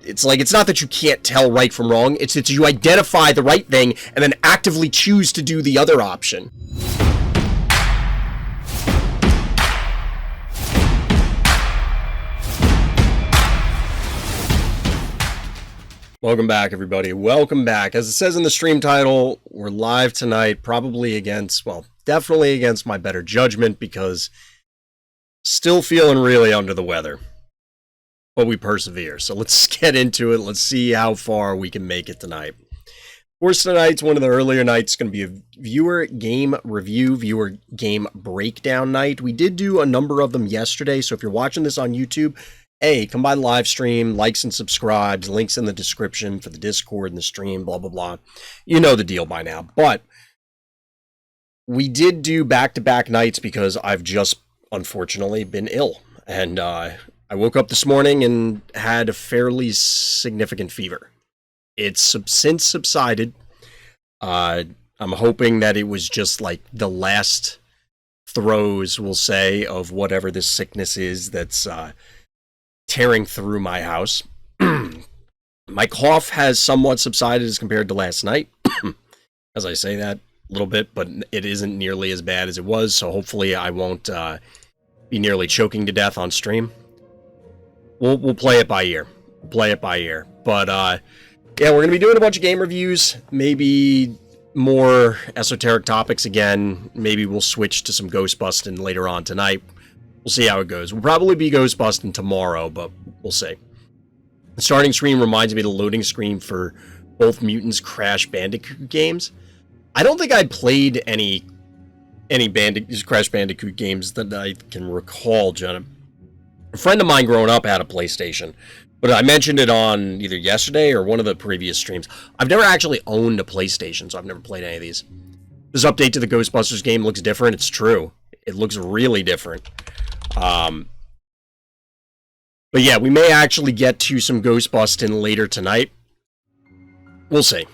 it's like, it's not that you can't tell right from wrong, it's that you identify the right thing and then actively choose to do the other option. Welcome back, everybody. Welcome back. As it says in the stream title, we're live tonight, probably against, well, definitely against my better judgment, because still feeling really under the weather. But we persevere. So let's get into it. Let's see how far we can make it tonight. Of course, tonight's one of the earlier nights. It's going to be a viewer game review, viewer game breakdown night. We did do a number of them yesterday, so if you're watching this on YouTube, hey, come by the live stream, likes and subscribes, links in the description for the Discord and the stream, blah, blah, blah. You know the deal by now. But we did do back-to-back nights because I've just, unfortunately, been ill. And I woke up this morning and had a fairly significant fever. It's since subsided. I'm hoping that it was just like the last throes, we'll say, of whatever this sickness is that's tearing through my house. My cough has somewhat subsided as compared to last night. As I say that a little bit, but it isn't nearly as bad as it was, so hopefully I won't be nearly choking to death on stream. We'll play it by ear. We'll play it by ear. But yeah, we're going to be doing a bunch of game reviews, maybe more esoteric topics again. Maybe we'll switch to some ghost busting later on tonight. We'll see how it goes. We'll probably be ghost busting tomorrow, but we'll see. The starting screen reminds me of the loading screen for both Mutants Crash Bandicoot games. I don't think I played any Crash Bandicoot games that I can recall, Jenna. A friend of mine growing up had a PlayStation, but I mentioned it on either yesterday or one of the previous streams. I've never actually owned a PlayStation, so I've never played any of these. This update to the Ghostbusters game looks different. It's true. It looks really different. But yeah, we may actually get to some ghost busting later tonight. We'll see.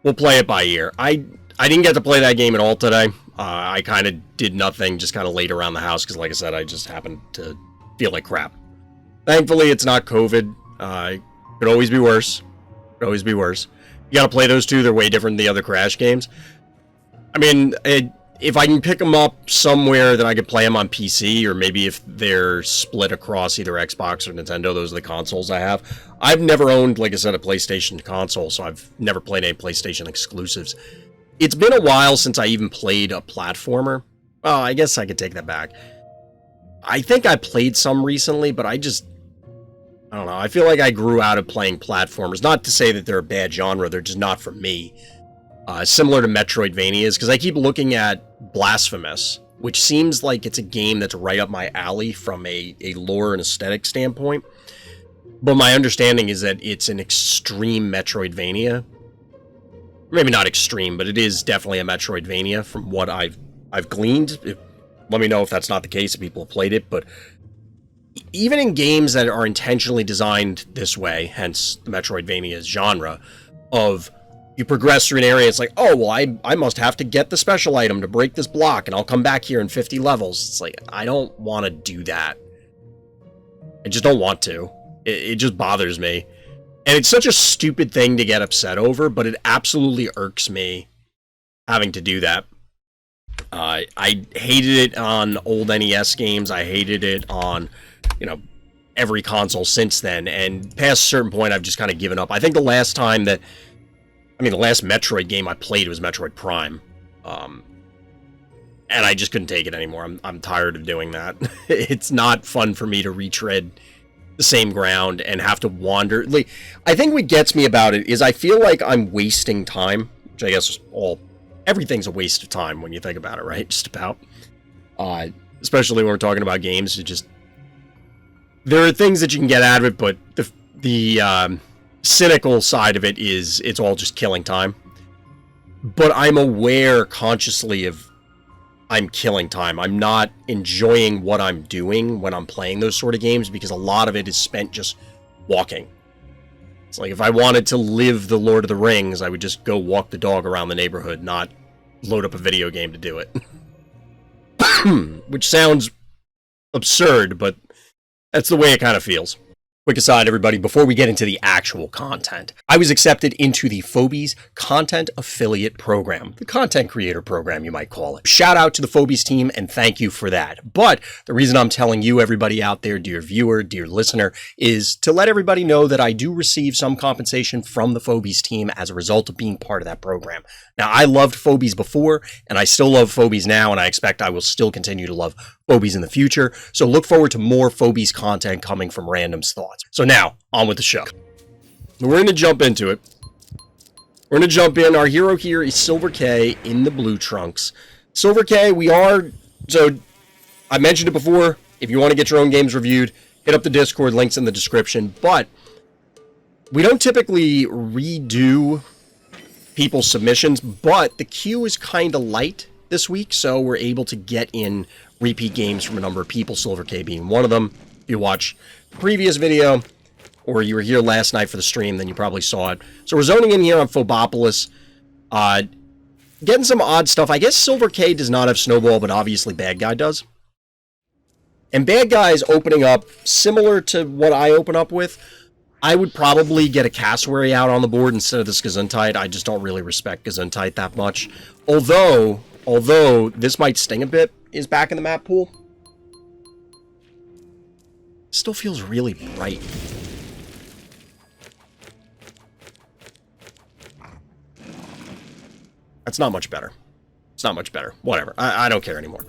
We'll play it by ear. I didn't get to play that game at all today. I kind of did nothing, just kind of laid around the house, because like I said, I just happened to feel like crap. Thankfully, it's not COVID. Could always be worse. Could always be worse. You gotta play those two. They're way different than the other Crash games. I mean, if I can pick them up somewhere that I could play them on PC, or maybe if they're split across either Xbox or Nintendo, those are the consoles I have. I've never owned, like I said, a PlayStation console, so I've never played any PlayStation exclusives. It's been a while since I even played a platformer. Well, I guess I could take that back. I think I played some recently, but I don't know. I feel like I grew out of playing platformers. Not to say that they're a bad genre, they're just not for me. Similar to Metroidvanias, because I keep looking at Blasphemous, which seems like it's a game that's right up my alley from a lore and aesthetic standpoint. But my understanding is that it's an extreme Metroidvania. Maybe not extreme, but it is definitely a Metroidvania from what I've gleaned. Let me know if that's not the case, if people have played it. But even in games that are intentionally designed this way, hence the Metroidvania genre, of you progress through an area, it's like, oh, well, I must have to get the special item to break this block, and I'll come back here in 50 levels. It's like, I don't want to do that. I just don't want to. It just bothers me. And it's such a stupid thing to get upset over, but it absolutely irks me having to do that. I hated it on old NES games. I hated it on, every console since then. And past a certain point, I've just kind of given up. I think the last Metroid game I played was Metroid Prime. And I just couldn't take it anymore. I'm tired of doing that. It's not fun for me to retread the same ground and have to wander. Like, I think what gets me about it is I feel like I'm wasting time, which I guess everything's a waste of time when you think about it, right? Just about. Especially when we're talking about games, there are things that you can get out of it, but the cynical side of it is it's all just killing time. But I'm aware consciously of I'm killing time. I'm not enjoying what I'm doing when I'm playing those sort of games, because a lot of it is spent just walking. It's like if I wanted to live the Lord of the Rings, I would just go walk the dog around the neighborhood, not load up a video game to do it. Which sounds absurd, but that's the way it kind of feels. Quick aside, everybody, before we get into the actual content, I was accepted into the Phobies Content Affiliate Program, the content creator program, you might call it. Shout out to the Phobies team, and thank you for that. But the reason I'm telling you, everybody out there, dear viewer, dear listener, is to let everybody know that I do receive some compensation from the Phobies team as a result of being part of that program. Now, I loved Phobies before, and I still love Phobies now, and I expect I will still continue to love Phobies in the future. So look forward to more Phobies content coming from Random's Thoughts. So now, on with the show. We're going to jump into it. We're going to jump in. Our hero here is SilverK in the blue trunks. SilverK, so I mentioned it before, if you want to get your own games reviewed, hit up the Discord, links in the description, but we don't typically redo people's submissions, but the queue is kind of light this week, so we're able to get in repeat games from a number of people, SilverK being one of them. If you watch the previous video, or you were here last night for the stream, then you probably saw it. So we're zoning in here on Phobopolis, getting some odd stuff. I guess SilverK does not have Snowball, but obviously Bad Guy does. And Bad Guy's opening up similar to what I open up with. I would probably get a Cassowary out on the board instead of this Gesundheit. I just don't really respect Gesundheit that much. Although this might sting a bit, is back in the map pool. Still feels really bright. That's not much better. It's not much better. Whatever. I don't care anymore.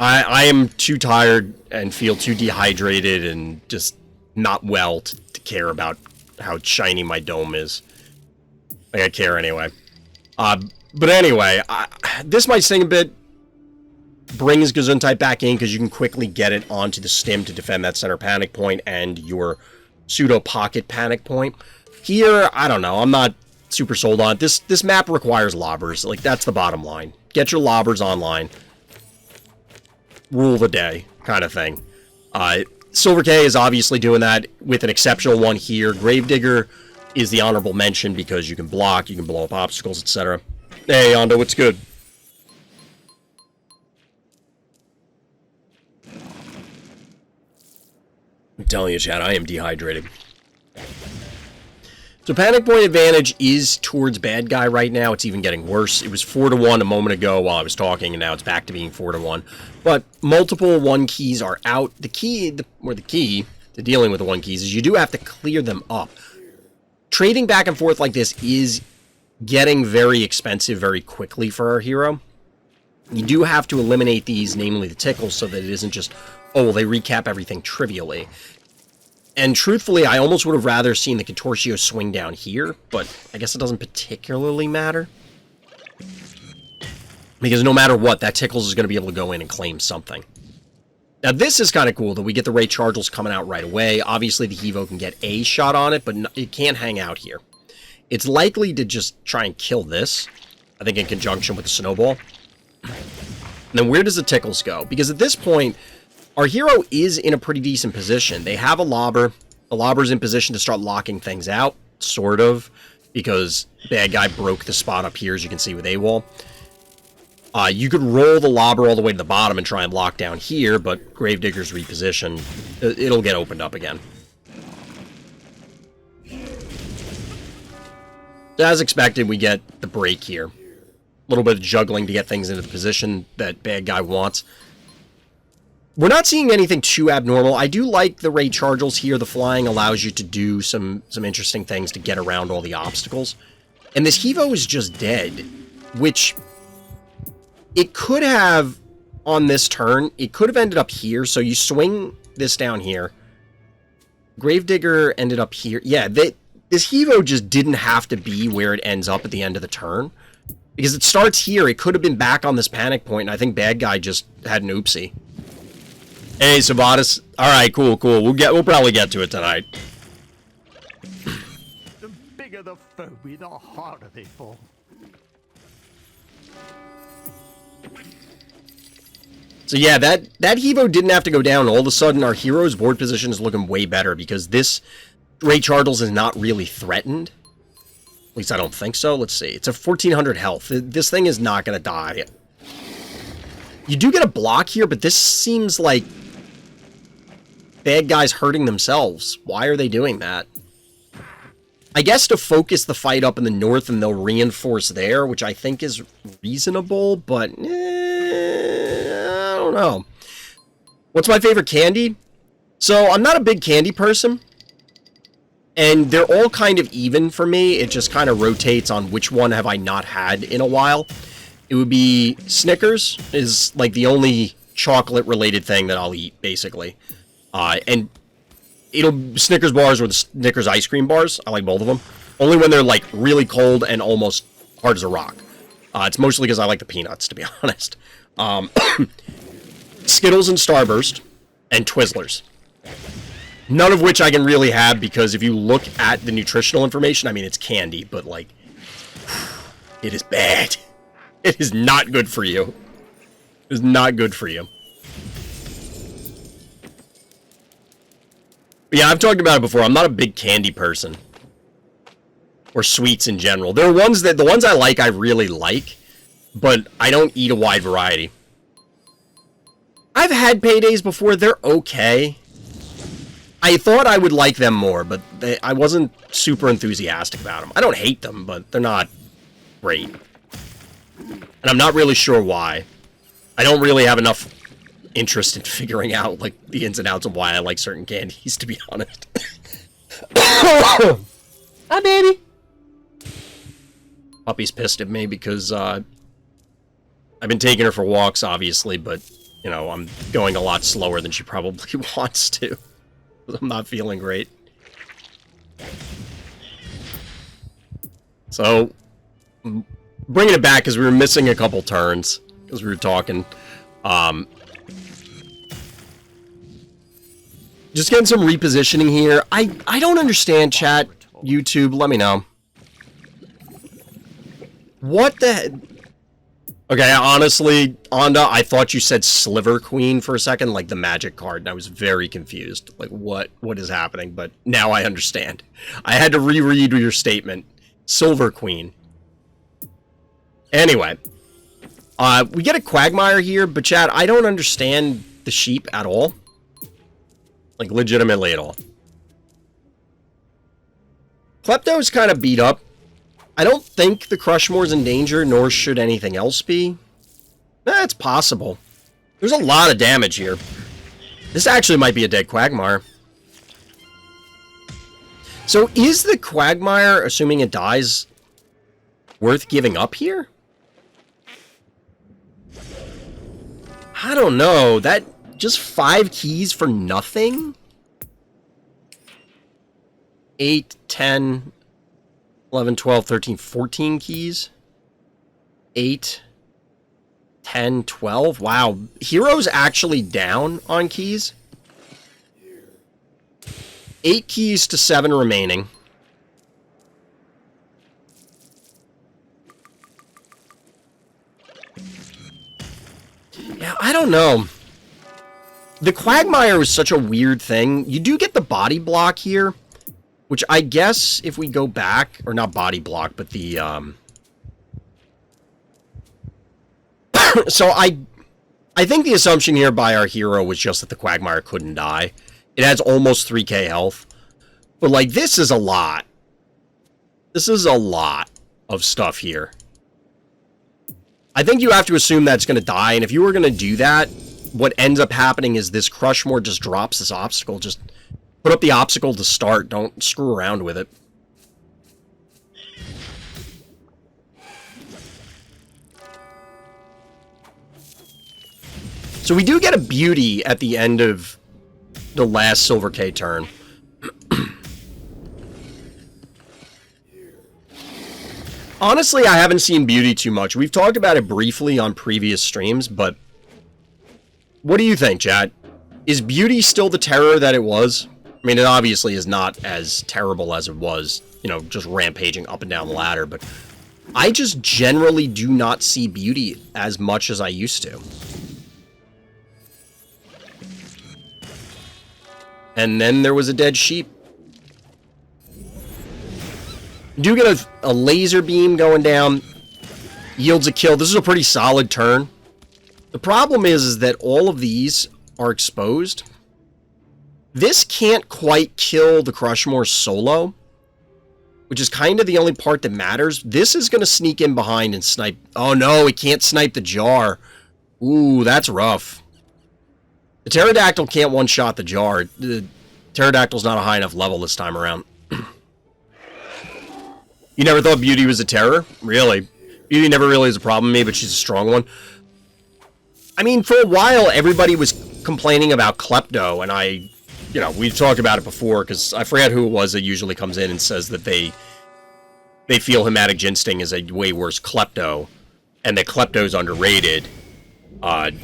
I am too tired and feel too dehydrated and just not well to care about how shiny my dome is. Like, I care anyway. But anyway, this might sting a bit. Brings Gesundheit back in because you can quickly get it onto the stim to defend that center panic point and your pseudo pocket panic point. Here, I don't know. I'm not super sold on it. This map requires lobbers. Like, that's the bottom line. Get your lobbers online. Rule the day kind of thing. SilverK is obviously doing that with an exceptional one here. Gravedigger is the honorable mention because you can block, you can blow up obstacles, etc. Hey, Yondo, what's good? I'm telling you, Chad, I am dehydrated. So Panic Point advantage is towards Bad Guy right now. It's even getting worse. It was 4-1 a moment ago while I was talking, and now it's back to being 4-1. But multiple 1 keys are out. The key to dealing with the 1 keys is you do have to clear them up. Trading back and forth like this is getting very expensive very quickly for our hero. You do have to eliminate these, namely the tickles, so that it isn't just, oh, well, they recap everything trivially. And truthfully, I almost would have rather seen the Contortio swing down here, but I guess it doesn't particularly matter. Because no matter what, that Tickles is going to be able to go in and claim something. Now, this is kind of cool that we get the Ray Chargels coming out right away. Obviously, the Hevo can get a shot on it, but it can't hang out here. It's likely to just try and kill this, I think in conjunction with the Snowball. And then where does the Tickles go? Because at this point, our hero is in a pretty decent position. They have a lobber. The lobber's in position to start locking things out, sort of, because Bad Guy broke the spot up here, as you can see with AWOL. You could roll the lobber all the way to the bottom and try and lock down here, but Gravedigger's repositioned. It'll get opened up again. As expected, we get the break here. A little bit of juggling to get things into the position that Bad Guy wants. We're not seeing anything too abnormal. I do like the Ray Chargels here. The flying allows you to do some interesting things to get around all the obstacles. And this Hevo is just dead, which it could have, on this turn, it could have ended up here. So you swing this down here. Gravedigger ended up here. Yeah, this Hevo just didn't have to be where it ends up at the end of the turn. Because it starts here. It could have been back on this panic point, and I think Bad Guy just had an oopsie. Hey, Sivadas. All right, cool. We'll probably get to it tonight. The bigger the phobie, the harder they fall. So yeah, that Hevo didn't have to go down. All of a sudden, our hero's board position is looking way better because this Ray Chargels is not really threatened. At least I don't think so. Let's see. It's a 1400 health. This thing is not going to die. You do get a block here, but this seems like bad guys hurting themselves. Why are they doing that? I guess to focus the fight up in the north and they'll reinforce there, which I think is reasonable, but I don't know. What's my favorite candy? So I'm not a big candy person, and they're all kind of even for me. It just kind of rotates on which one have I not had in a while. It would be Snickers is like the only chocolate-related thing that I'll eat, basically. And Snickers bars or the Snickers ice cream bars. I like both of them. Only when they're like really cold and almost hard as a rock. It's mostly because I like the peanuts, to be honest. Skittles and Starburst and Twizzlers. None of which I can really have because if you look at the nutritional information, I mean, it's candy, but like, it is bad. It is not good for you. It is not good for you. Yeah, I've talked about it before. I'm not a big candy person. Or sweets in general. There are ones that, the ones I like, I really like. But I don't eat a wide variety. I've had paydays before. They're okay. I thought I would like them more, but I wasn't super enthusiastic about them. I don't hate them, but they're not great. And I'm not really sure why. I don't really have enough interest in figuring out, like, the ins and outs of why I like certain candies, to be honest. Hi, baby! Puppy's pissed at me because, I've been taking her for walks, obviously, but, you know, I'm going a lot slower than she probably wants to. I'm not feeling great. So, bringing it back, because we were missing a couple turns, because we were talking, just getting some repositioning here. I don't understand, chat, YouTube, let me know. What the... Okay, honestly, Onda, I thought you said Sliver Queen for a second, like the magic card, and I was very confused. Like, what is happening? But now I understand. I had to reread your statement. Silver Queen. Anyway. We get a Quagmire here, but chat, I don't understand the sheep at all. Like, legitimately at all. Klepto's kind of beat up. I don't think the Crushmore's in danger, nor should anything else be. It's possible. There's a lot of damage here. This actually might be a dead Quagmire. So is the Quagmire, assuming it dies, worth giving up here? I don't know. That just 5 keys for nothing? 8, 10... 11, 12, 13, 14 keys. 8, 10, 12. Wow. Hero's actually down on keys. 8 keys to 7 remaining. Yeah, I don't know. The Quagmire is such a weird thing. You do get the body block here. Which I guess if we go back, or not body block, but the, so I think the assumption here by our hero was just that the Quagmire couldn't die. It has almost 3k health. But, like, this is a lot. This is a lot of stuff here. I think you have to assume that's going to die, and if you were going to do that, what ends up happening is this Crushmore just drops this obstacle, just... Put up the obstacle to start. Don't screw around with it. So we do get a beauty at the end of the last SilverK turn. Honestly, I haven't seen beauty too much. We've talked about it briefly on previous streams, but... What do you think, chat? Is beauty still the terror that it was? I mean, it obviously is not as terrible as it was, you know, just rampaging up and down the ladder, but I just generally do not see beauty as much as I used to. And then there was a dead sheep. You do get a laser beam going down, yields a kill. This is a pretty solid turn. The problem is that all of these are exposed. This can't quite kill the Crushmore solo, which is kind of the only part that matters. This is going to sneak in behind and snipe. Oh no, it can't snipe the jar. Ooh, that's rough. The Pterodactyl can't one-shot the jar. The Pterodactyl's not a high enough level this time around. You never thought Beauty was a terror? Really? Beauty never really is a problem with me, but she's a strong one. I mean, for a while, everybody was complaining about Klepto, and you know, we've talked about it before, because I forget who it was that usually comes in and says that they feel Hematic Ginsting is a way worse Klepto, and that Klepto's underrated. But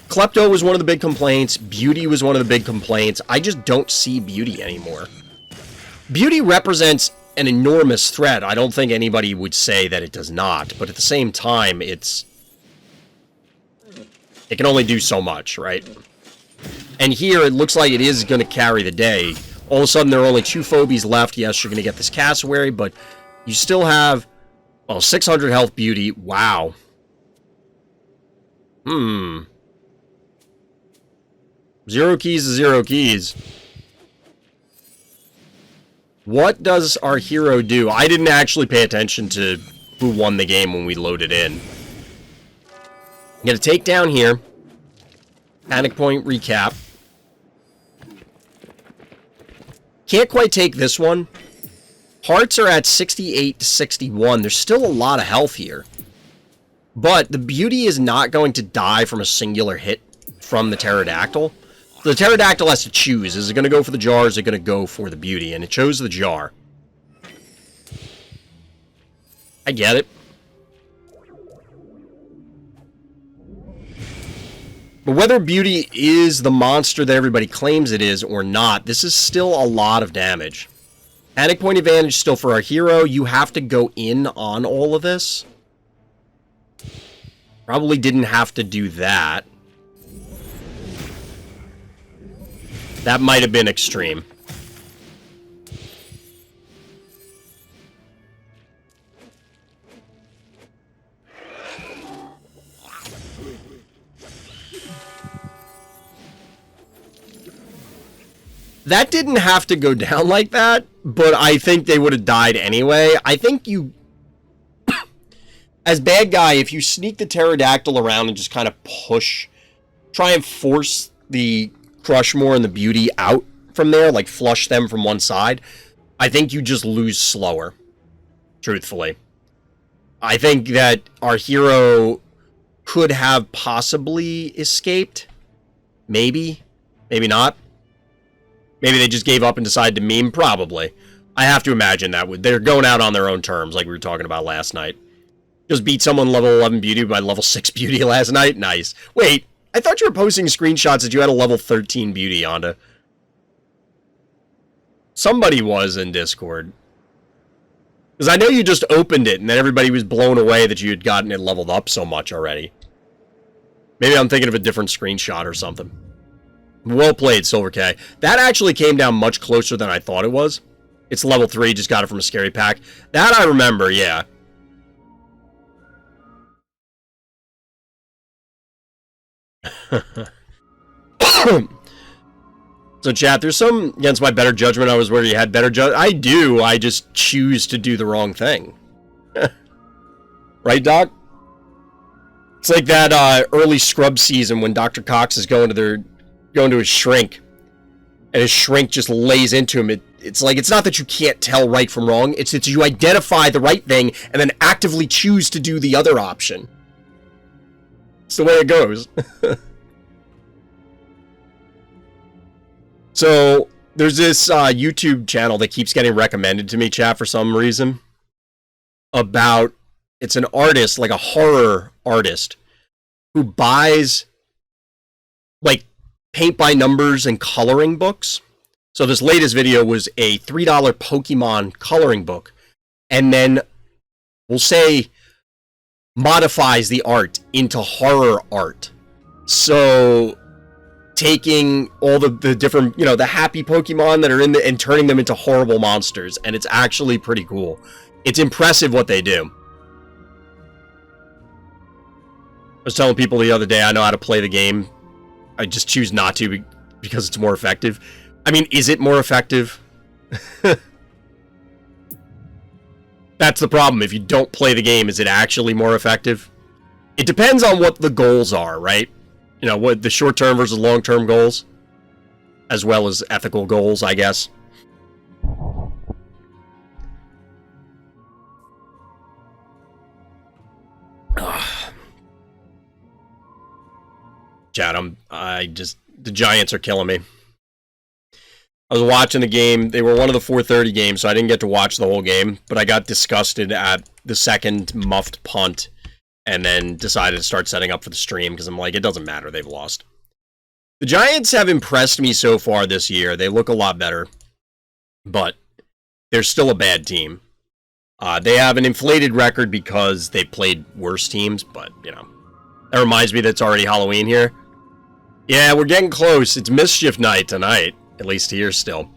Klepto was one of the big complaints. Beauty was one of the big complaints. I just don't see Beauty anymore. Beauty represents an enormous threat. I don't think anybody would say that it does not, but at the same time, it can only do so much, right? And here, it looks like it is going to carry the day. All of a sudden, there are only 2 Phobies left. Yes, you're going to get this Cassowary, but you still have, well, 600 health Beauty. Wow. 0 keys to 0 keys. What does our hero do? I didn't actually pay attention to who won the game when we loaded in. I'm going to take down here. Panic point recap. Can't quite take this one. Hearts are at 68 to 61. There's still a lot of health here. But the Beauty is not going to die from a singular hit from the Pterodactyl. The Pterodactyl has to choose. Is it going to go for the jar, or is it going to go for the Beauty? And it chose the jar. I get it. But whether Beauty is the monster that everybody claims it is or not, this is still a lot of damage. Panic point advantage still for our hero. You have to go in on all of this. Probably didn't have to do that. That might have been extreme. That didn't have to go down like that, but I think they would have died anyway. I think you... As bad guy, if you sneak the Pterodactyl around and just kind of push... Try and force the Crushmore and the Beauty out from there, like flush them from one side, I think you just lose slower. Truthfully. I think that our hero could have possibly escaped. Maybe. Maybe not. Maybe they just gave up and decided to meme. Probably. I have to imagine that. They're going out on their own terms, like we were talking about last night. Just beat someone level 11 Beauty by level 6 Beauty last night? Nice. Wait, I thought you were posting screenshots that you had a level 13 Beauty, Honda. Somebody was in Discord. Because I know you just opened it, and then everybody was blown away that you had gotten it leveled up so much already. Maybe I'm thinking of a different screenshot or something. Well played, SilverK. That actually came down much closer than I thought it was. It's level 3, just got it from a scary pack. That I remember, yeah. So chat, there's some against my better judgment. I was where you had better judgment. I do. I just choose to do the wrong thing. Right, Doc? It's like that early scrub season when Dr. Cox is going to his shrink, and his shrink just lays into him. It's like, it's not that you can't tell right from wrong. It's that you identify the right thing and then actively choose to do the other option. It's the way it goes. So, there's this YouTube channel that keeps getting recommended to me, chat, for some reason. It's an artist, like a horror artist, who buys, like, paint by numbers and coloring books. So this latest video was a $3 Pokemon coloring book. And then, we'll say, modifies the art into horror art. So... taking all the different, you know, the happy Pokemon that are in and turning them into horrible monsters, and it's actually pretty cool. It's impressive what they do. I was telling people the other day, I know how to play the game. I just choose not to because it's more effective. I mean, is it more effective? That's the problem. If you don't play the game, is it actually more effective? It depends on what the goals are, right? You know, what the short-term versus long-term goals, as well as ethical goals, I guess. Chat, the Giants are killing me. I was watching the game. They were one of the 4:30 games, so I didn't get to watch the whole game, but I got disgusted at the second muffed punt and then decided to start setting up for the stream because I'm like, it doesn't matter. They've lost. The Giants have impressed me so far this year. They look a lot better, but they're still a bad team. They have an inflated record because they played worse teams, but, you know, that reminds me that it's already Halloween here. Yeah, we're getting close. It's Mischief Night tonight, at least here still.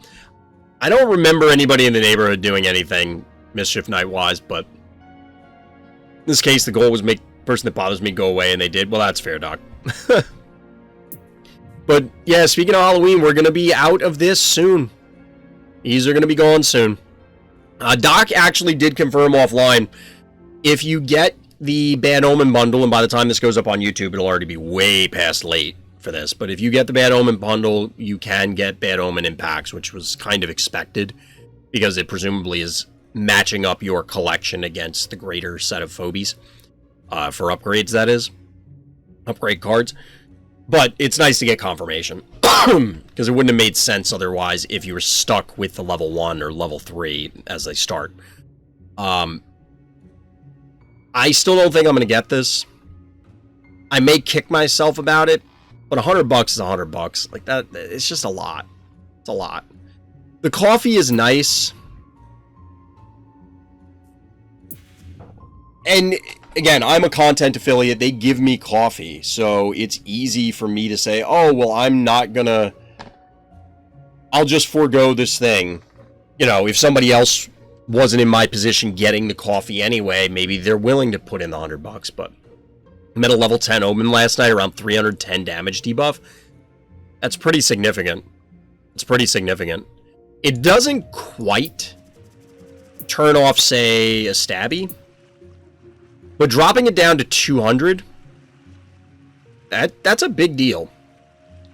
I don't remember anybody in the neighborhood doing anything Mischief Night-wise, but in this case, the goal was make the person that bothers me go away, and they did. Well, that's fair, Doc. But, yeah, speaking of Halloween, we're going to be out of this soon. These are going to be gone soon. Doc actually did confirm offline, if you get the Bad Omen bundle, and by the time this goes up on YouTube, it'll already be way past late for this, but if you get the Bad Omen bundle, you can get Bad Omen in packs, which was kind of expected, because it presumably is matching up your collection against the greater set of Phobies, for upgrades, that is. Upgrade cards. But it's nice to get confirmation, because it wouldn't have made sense otherwise if you were stuck with the level 1 or level 3 as they start. I still don't think I'm going to get this. I may kick myself about it, but $100 is $100. Like, that, it's just a lot. It's a lot. The coffee is nice. And again, I'm a content affiliate. They give me coffee, so it's easy for me to say, oh, well, I'm not gonna... I'll just forego this thing. You know, if somebody else wasn't in my position getting the coffee anyway, maybe they're willing to put in the $100, but I'm at a level 10 Omen last night, around 310 damage debuff. That's pretty significant. It's pretty significant. It doesn't quite turn off, say, a stabby, but dropping it down to 200, that's a big deal.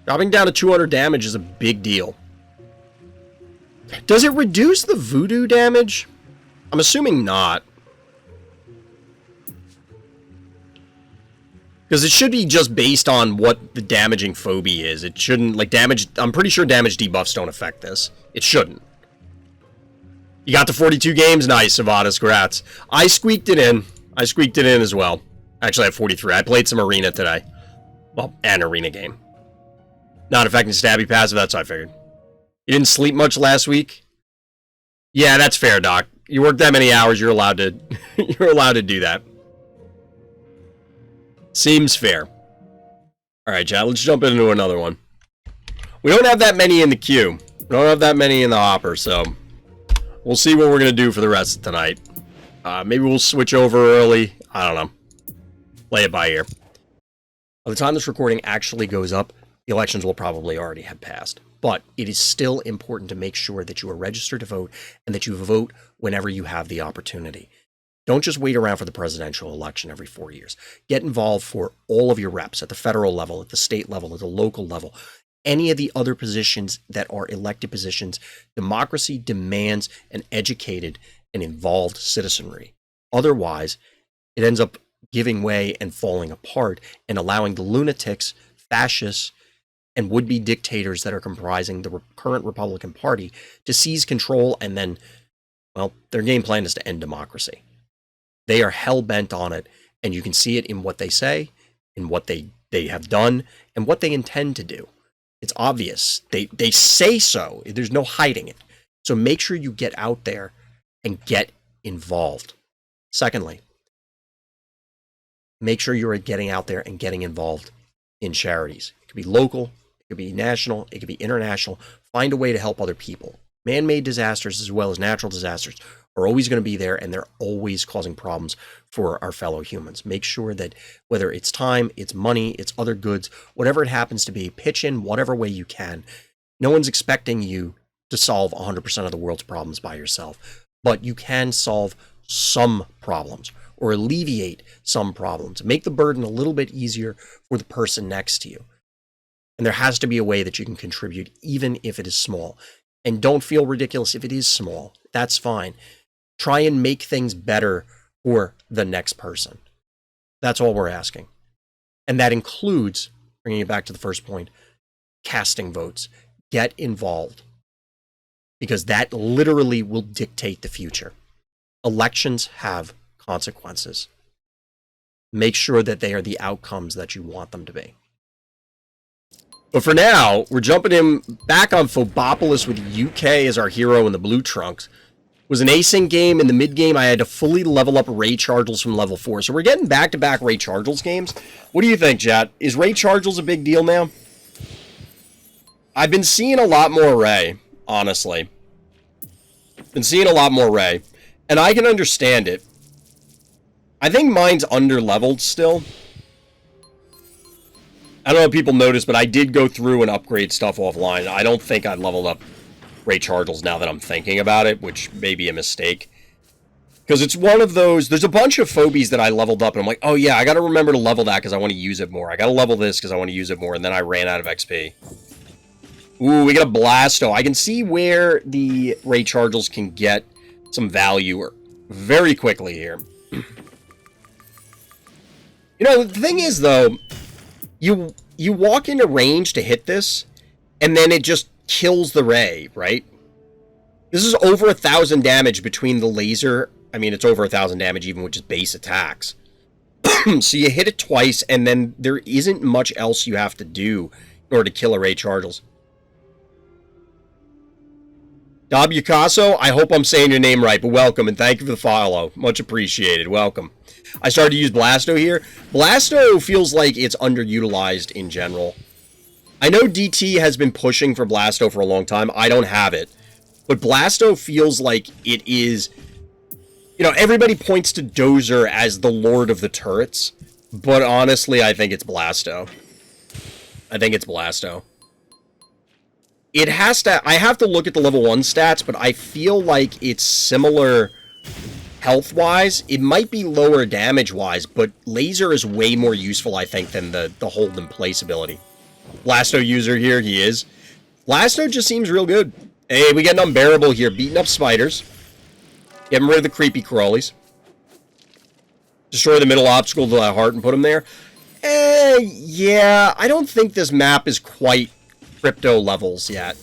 Dropping down to 200 damage is a big deal. Does it reduce the voodoo damage? I'm assuming not. Because it should be just based on what the damaging phobia is. It shouldn't, like, damage... I'm pretty sure damage debuffs don't affect this. It shouldn't. You got the 42 games? Nice, Sivadas, grats. I squeaked it in. I squeaked it in as well. Actually, I have 43. I played some arena today. Well, an arena game. Not affecting stabby passive, that's what I figured. You didn't sleep much last week? Yeah, that's fair, Doc. You work that many hours, you're allowed to... you're allowed to do that. Seems fair. Alright, chat, let's jump into another one. We don't have that many in the queue. We don't have that many in the hopper, so... we'll see what we're going to do for the rest of tonight. Maybe we'll switch over early. I don't know. Play it by ear. By the time this recording actually goes up, the elections will probably already have passed. But it is still important to make sure that you are registered to vote and that you vote whenever you have the opportunity. Don't just wait around for the presidential election every 4 years. Get involved for all of your reps at the federal level, at the state level, at the local level. Any of the other positions that are elected positions. Democracy demands an educated and involved citizenry. Otherwise, it ends up giving way and falling apart and allowing the lunatics, fascists, and would-be dictators that are comprising the current Republican Party to seize control, and then, well, their game plan is to end democracy. They are hell-bent on it, and you can see it in what they say, in what they have done, and what they intend to do. It's obvious. They say so. There's no hiding it. So make sure you get out there and get involved. Secondly, make sure you're getting out there and getting involved in charities. It could be local, it could be national, it could be international. Find a way to help other people. Man-made disasters as well as natural disasters are always going to be there, and they're always causing problems for our fellow humans. Make sure that whether it's time, it's money, it's other goods, whatever it happens to be, pitch in whatever way you can. No one's expecting you to solve 100% of the world's problems by yourself, but you can solve some problems or alleviate some problems. Make the burden a little bit easier for the person next to you. And there has to be a way that you can contribute, even if it is small. And don't feel ridiculous if it is small. That's fine. Try and make things better for the next person. That's all we're asking. And that includes, bringing it back to the first point, casting votes. Get involved. Because that literally will dictate the future. Elections have consequences. Make sure that they are the outcomes that you want them to be. But for now, we're jumping in back on Phobopolis with YuKay as our hero in the blue trunks. It was an async game. In the mid game, I had to fully level up Ray Chargels from level 4. So we're getting back-to-back Ray Chargels games. What do you think, chat? Is Ray Chargels a big deal now? I've been seeing a lot more Ray, honestly. Been seeing a lot more Ray. And I can understand it. I think mine's under-leveled still. I don't know if people noticed, but I did go through and upgrade stuff offline. I don't think I leveled up Ray Chargels now that I'm thinking about it, which may be a mistake. Because it's one of those, there's a bunch of Phobies that I leveled up, and I'm like, oh yeah, I gotta remember to level that because I want to use it more. I gotta level this because I want to use it more, and then I ran out of XP. Ooh, we got a Blasto. I can see where the Ray Chargels can get some value very quickly here. You know, the thing is, though, you walk into range to hit this, and then it just kills the Ray, right? This is over 1,000 damage between the laser. I mean, it's over 1,000 damage even with just base attacks. So you hit it twice, and then there isn't much else you have to do in order to kill a Ray Chargels. Dob Yukaso, I hope I'm saying your name right, but welcome, and thank you for the follow. Much appreciated. Welcome. I started to use Blasto here. Blasto feels like it's underutilized in general. I know DT has been pushing for Blasto for a long time. I don't have it. But Blasto feels like it is... You know, everybody points to Dozer as the Lord of the Turrets. But honestly, I think it's Blasto. I think it's Blasto. It has to... I have to look at the level 1 stats, but I feel like it's similar... health-wise. It might be lower damage-wise, but laser is way more useful, I think, than the hold and place ability. Blasto user here, he is. Blasto just seems real good. Hey, we get an Unbearable here, beating up spiders. Getting rid of the creepy crawlies. Destroy the middle obstacle to the heart and put them there. Yeah, I don't think this map is quite crypto levels yet.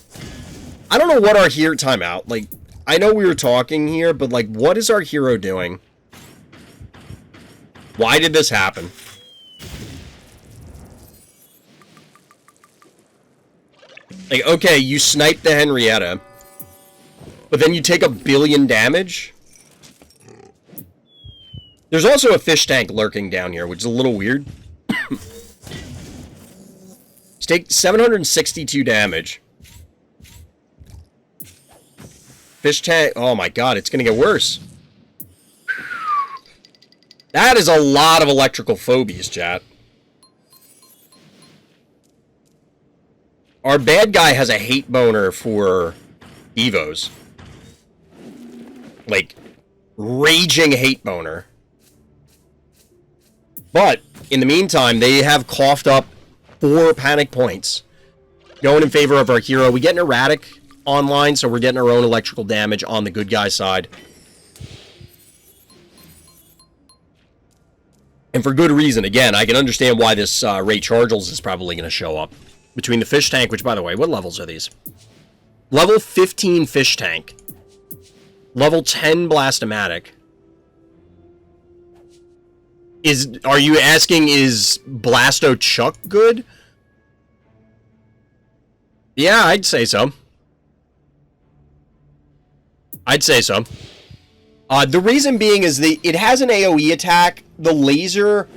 I don't know what our hero... Timeout. Like, I know we were talking here, but, like, what is our hero doing? Why did this happen? Like, okay, you sniped the Henrietta, but then you take 1 billion damage? There's also a fish tank lurking down here, which is a little weird. Take 762 damage. Fish tank. Oh my god, it's gonna get worse. That is a lot of electrical phobies, chat. Our bad guy has a hate boner for Evos. Like, raging hate boner. But, in the meantime, they have coughed up 4 panic points. Going in favor of our hero. We get an erratic online, so we're getting our own electrical damage on the good guy side. And for good reason. Again, I can understand why this Ray Chargels is probably going to show up. Between the fish tank, which, by the way, what levels are these? Level 15 fish tank. Level 10 Blastomatic. Are you asking, is Blasto Chuck good? Yeah, I'd say so. I'd say so. The reason being is it has an AoE attack. The laser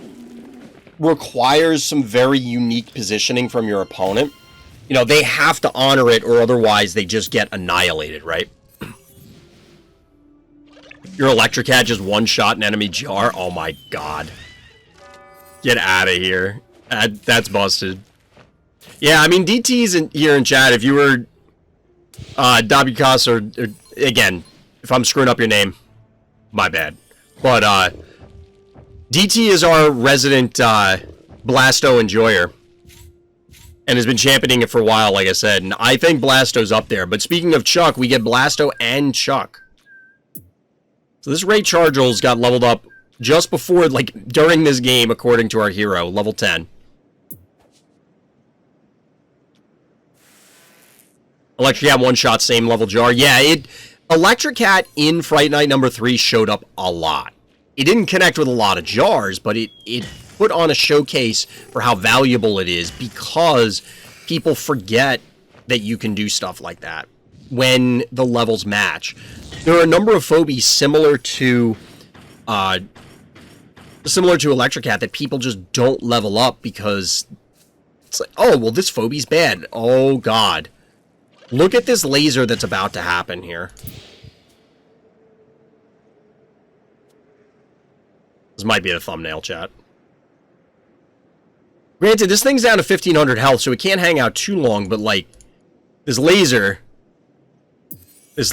requires some very unique positioning from your opponent. You know, they have to honor it or otherwise they just get annihilated, right? Your Electric Cat just one-shot an enemy jar? Oh my god. Get out of here. That's busted. Yeah, I mean, DT's here in chat. If you were Dabukas or again, if I'm screwing up your name, my bad. But DT is our resident Blasto enjoyer. And has been championing it for a while, like I said. And I think Blasto's up there. But speaking of Chuck, we get Blasto and Chuck. So this Ray Chargels got leveled up just before, like, during this game, according to our hero, level 10. Electric Cat one-shot, same level jar. Yeah, Electric Cat in Fright Night number 3 showed up a lot. It didn't connect with a lot of jars, but it put on a showcase for how valuable it is because people forget that you can do stuff like that when the levels match. There are a number of phobies similar to Electric Cat that people just don't level up because it's like, oh, well, this phobie's bad. Oh, God. Look at this laser that's about to happen here. This might be the thumbnail, chat. Granted, this thing's down to 1,500 health, so it can't hang out too long, but, like, this laser, it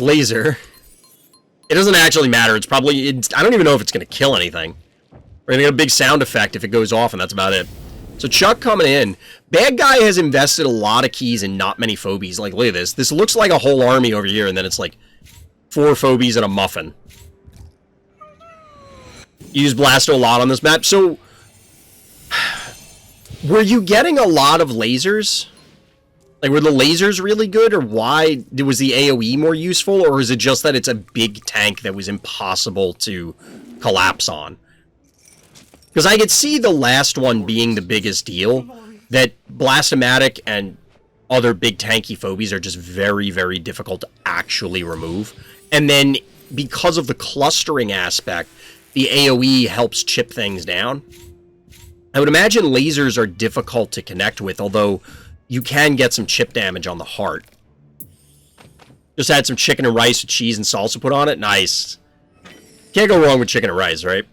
doesn't actually matter. It's probably, I don't even know if it's going to kill anything. We're going to get a big sound effect if it goes off, and that's about it. So Chuck coming in. Bad guy has invested a lot of keys in not many phobies. Like, look at this. This looks like a whole army over here, and then it's like 4 phobies and a muffin. Use Blasto a lot on this map. So, were you getting a lot of lasers? Like, were the lasers really good, or why? Was the AoE more useful, or is it just that it's a big tank that was impossible to collapse on? Because I could see the last one being the biggest deal, that Blastomatic and other big tanky phobies are just very, very difficult to actually remove. And then, because of the clustering aspect, the AoE helps chip things down. I would imagine lasers are difficult to connect with, although you can get some chip damage on the heart. Just had some chicken and rice with cheese and salsa put on it. Nice. Can't go wrong with chicken and rice, right?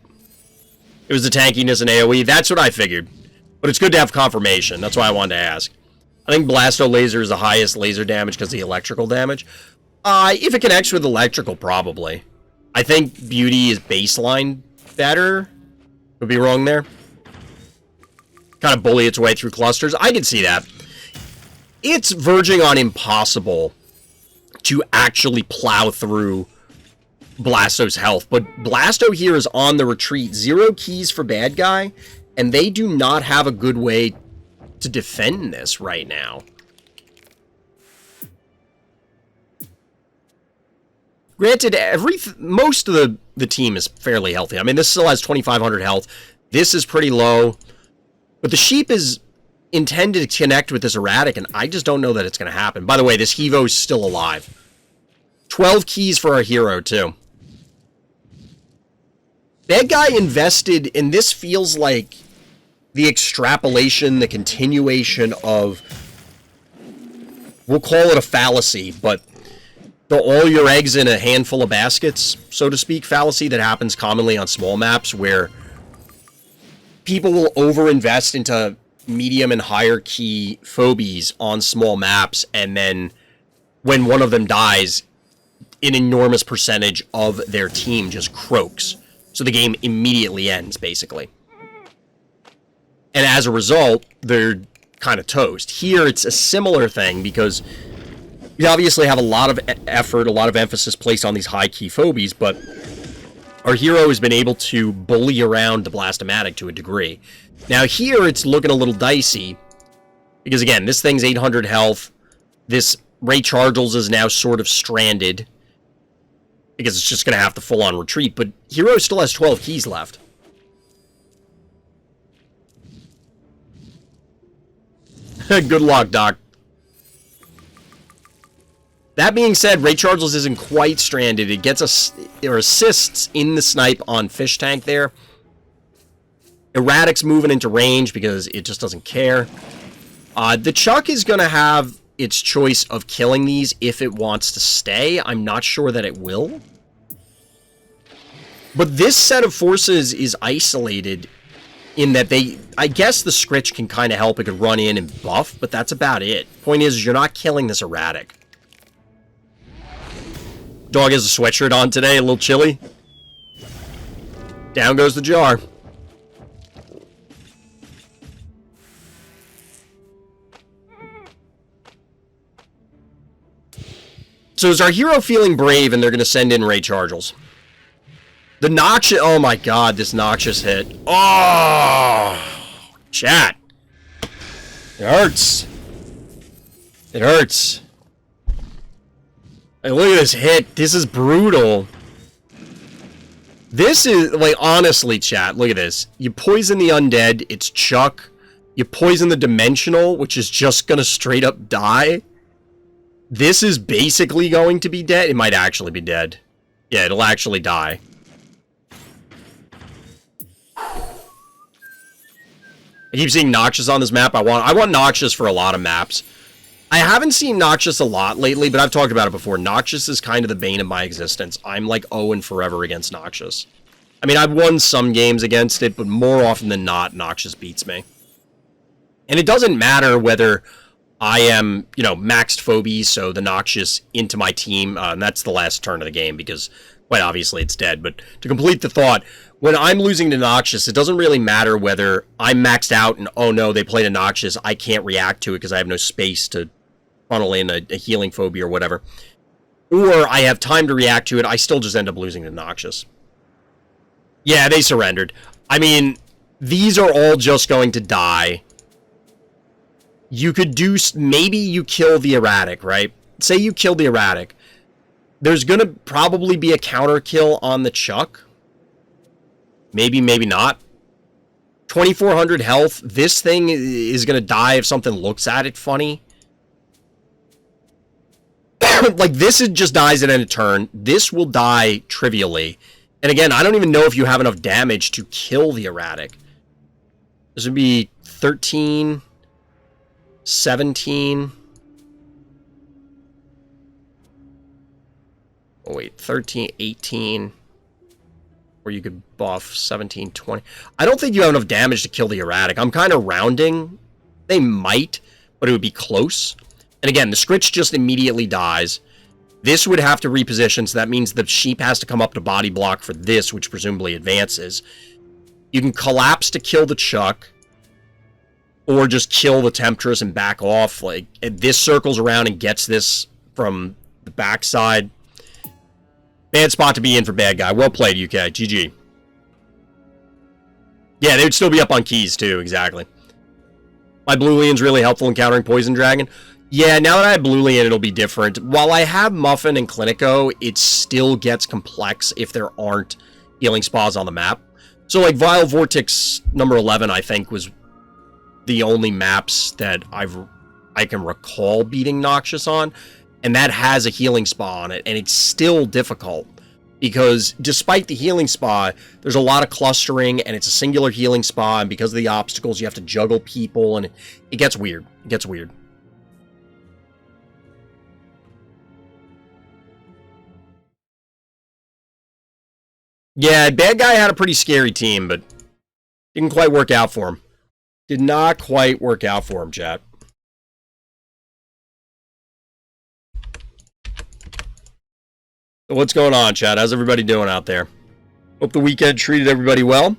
It was the tankiness and AoE. That's what I figured. But it's good to have confirmation. That's why I wanted to ask. I think Blasto Laser is the highest laser damage because of the electrical damage. If it connects with electrical, probably. I think Beauty is baseline better. Could be wrong there. Kind of bully its way through clusters. I can see that. It's verging on impossible to actually plow through Blasto's health. But Blasto here is on the retreat. 0 keys for bad guy. And they do not have a good way to defend this right now. Granted, most of the team is fairly healthy. I mean, this still has 2,500 health. This is pretty low. But the sheep is intended to connect with this erratic, and I just don't know that it's going to happen. By the way, this Hevo is still alive. 12 keys for our hero, too. Bad guy invested, and this feels like the extrapolation, the continuation of, we'll call it a fallacy, but the all your eggs in a handful of baskets, so to speak, fallacy that happens commonly on small maps where people will overinvest into medium and higher key phobies on small maps, and then when one of them dies, an enormous percentage of their team just croaks. So the game immediately ends, basically. And as a result, they're kind of toast. Here, it's a similar thing because we obviously have a lot of effort, a lot of emphasis placed on these high-key phobies, but our hero has been able to bully around the Blastomatic to a degree. Now here, it's looking a little dicey, because again, this thing's 800 health. This Ray Chargels is now sort of stranded, because it's just going to have to full-on retreat, but hero still has 12 keys left. Good luck, Doc. That being said, Ray Chargels isn't quite stranded. It gets us, or assists in the snipe on Fish Tank there. Erratic's moving into range because it just doesn't care. The Chuck is going to have its choice of killing these if it wants to stay. I'm not sure that it will. But this set of forces is isolated in that I guess the Scritch can kind of help. It could run in and buff, but that's about it. Point is, you're not killing this erratic. Dog has a sweatshirt on today, a little chilly. Down goes the jar. So is our hero feeling brave and they're going to send in Ray Chargels? The noxious... Oh my god, this noxious hit. Oh! Chat. It hurts. It hurts. Like, look at this hit. This is brutal. This is, like, honestly, chat, look at this. You poison the undead, it's Chuck. You poison the dimensional, which is just gonna straight up die. This is basically going to be dead. It might actually be dead. Yeah, it'll actually die. I keep seeing Noxious on this map. I want Noxious for a lot of maps. I haven't seen Noxious a lot lately, but I've talked about it before. Noxious is kind of the bane of my existence. I'm like 0 and forever against Noxious. I mean, I've won some games against it, but more often than not, Noxious beats me. And it doesn't matter whether I am, you know, maxed Phobies, so the Noxious into my team, and that's the last turn of the game, because, quite obviously, it's dead. But to complete the thought, when I'm losing to Noxious, it doesn't really matter whether I'm maxed out and, oh no, they played a Noxious, I can't react to it because I have no space to funnel in a healing phobia or whatever. Or I have time to react to it, I still just end up losing to Noxious. Yeah, they surrendered. I mean, these are all just going to die. You could do... Maybe you kill the erratic, right? Say you kill the erratic. There's going to probably be a counter kill on the Chuck. Maybe, maybe not. 2,400 health. This thing is going to die if something looks at it funny. Like, this just dies at end of turn. This will die trivially. And again, I don't even know if you have enough damage to kill the erratic. This would be 13, 17. Oh, wait, 13, 18. Or you could buff 17, 20. I don't think you have enough damage to kill the erratic. I'm kind of rounding. They might, but it would be close. And again, the Scritch just immediately dies. This would have to reposition, so that means the sheep has to come up to body block for this, which presumably advances. You can collapse to kill the Chuck, or just kill the Temptress and back off. Like, this circles around and gets this from the backside. Bad spot to be in for bad guy. Well played, YuKay. GG. Yeah, they would still be up on keys, too. Exactly. My Blue Leon's really helpful in countering Poison Dragon. Yeah, now that I have Blue Leon, it'll be different. While I have Muffin and Clinico, it still gets complex if there aren't healing spas on the map. So, like, Vile Vortex number 11, I think, was the only maps that I can recall beating Noxious on. And that has a healing spa on it, and it's still difficult. Because despite the healing spa, there's a lot of clustering, and it's a singular healing spa, and because of the obstacles, you have to juggle people, and it gets weird. It gets weird. Yeah, bad guy had a pretty scary team, but didn't quite work out for him. Did not quite work out for him, chat. So what's going on, chat? How's everybody doing out there? Hope the weekend treated everybody well.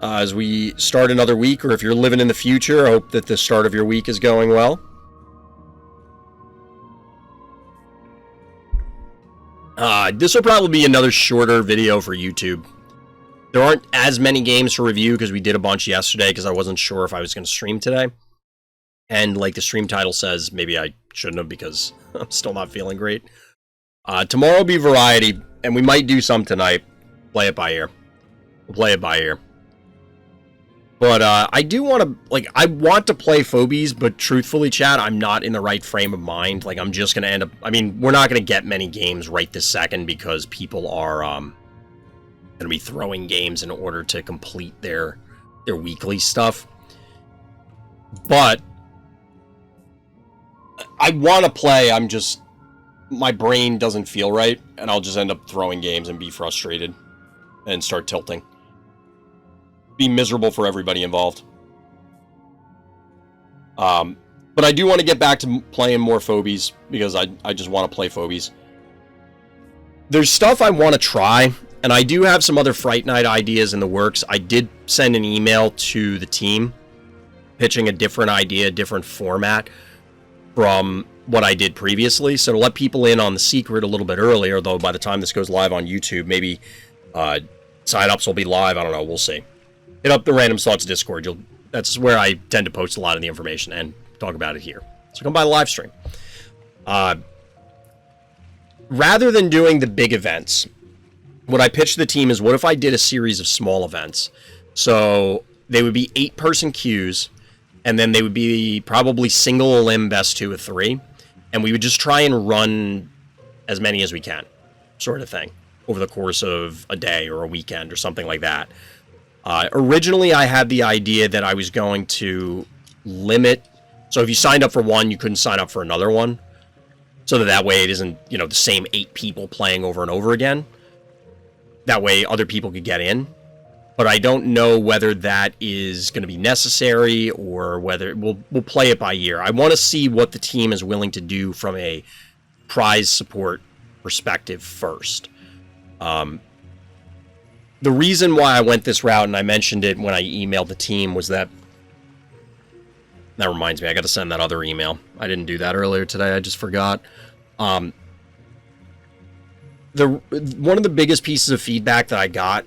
As we start another week, or if you're living in the future, I hope that the start of your week is going well. This will probably be another shorter video for YouTube. There aren't as many games to review because we did a bunch yesterday because I wasn't sure if I was going to stream today. And like the stream title says, maybe I shouldn't have because I'm still not feeling great. Tomorrow will be variety, and we might do some tonight. Play it by ear. We'll play it by ear. But I do want to, like, I want to play Phobies, but truthfully, chat, I'm not in the right frame of mind. Like, I'm just going to end up, I mean, we're not going to get many games right this second because people are going to be throwing games in order to complete their weekly stuff. But I want to play, I'm just, my brain doesn't feel right, and I'll just end up throwing games and be frustrated. and start tilting. Be miserable for everybody involved. But I do want to get back to playing more Phobies, because I just want to play Phobies. There's stuff I want to try, and I do have some other Fright Night ideas in the works. I did send an email to the team, pitching a different idea, different format from what I did previously. So to let people in on the secret a little bit earlier, though by the time this goes live on YouTube, maybe sign-ups will be live. I don't know. We'll see. Hit up the Random Thoughts Discord. That's where I tend to post a lot of the information and talk about it here. So come by the live stream. Rather than doing the big events, what I pitched to the team is, what if I did a series of small events? So they would be 8-person queues, and then they would be probably single elim best 2 of 3, and we would just try and run as many as we can, sort of thing, over the course of a day or a weekend or something like that. Originally, I had the idea that I was going to limit, so if you signed up for one, you couldn't sign up for another one, so that way it isn't, you know, the same 8 people playing over and over again. That way other people could get in. But I don't know whether that is going to be necessary, or whether we'll play it by ear. I want to see what the team is willing to do from a prize support perspective first. The reason why I went this route, and I mentioned it when I emailed the team, was that reminds me, I got to send that other email. I didn't do that earlier today. I just forgot. One of the biggest pieces of feedback that I got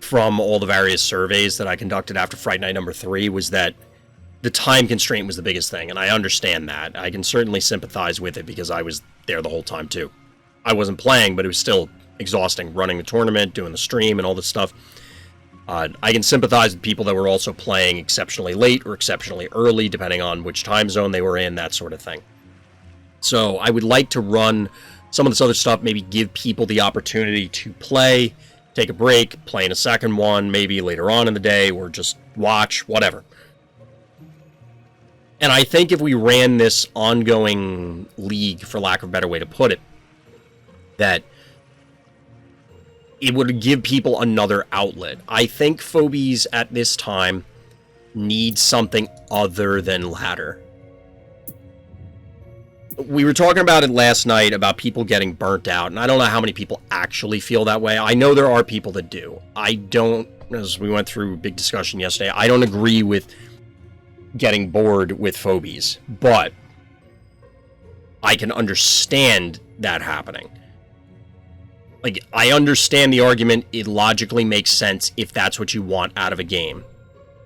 from all the various surveys that I conducted after Fright Night number 3 was that the time constraint was the biggest thing, and I understand that. I can certainly sympathize with it, because I was there the whole time too. I wasn't playing, but it was still exhausting, running the tournament, doing the stream, and all this stuff. I can sympathize with people that were also playing exceptionally late or exceptionally early, depending on which time zone they were in, that sort of thing. So I would like to run some of this other stuff, maybe give people the opportunity to play, take a break, play in a second one, maybe later on in the day, or just watch, whatever. And I think if we ran this ongoing league, for lack of a better way to put it, that it would give people another outlet. I think Phobies at this time needs something other than ladder. We were talking about it last night, about people getting burnt out, and I don't know how many people actually feel that way. I know there are people that do. I don't, as we went through a big discussion yesterday, I don't agree with getting bored with Phobies, but I can understand that happening. Like, I understand the argument. It logically makes sense if that's what you want out of a game,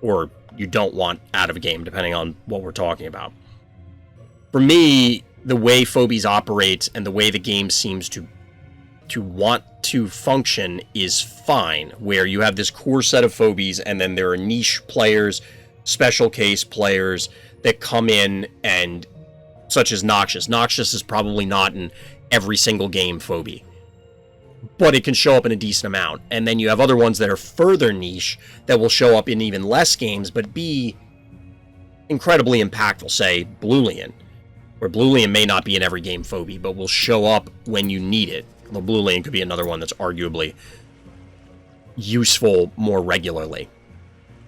or you don't want out of a game, depending on what we're talking about. For me, the way Phobies operates and the way the game seems to want to function is fine, where you have this core set of Phobies, and then there are niche players, special case players that come in, and such as Noxious. Noxious is probably not in every single game Phobie, but it can show up in a decent amount. And then you have other ones that are further niche that will show up in even less games, but be incredibly impactful. Say, Bluelian, where Bluelian may not be in every game Phobie, but will show up when you need it. Well, Bluelian could be another one that's arguably useful more regularly.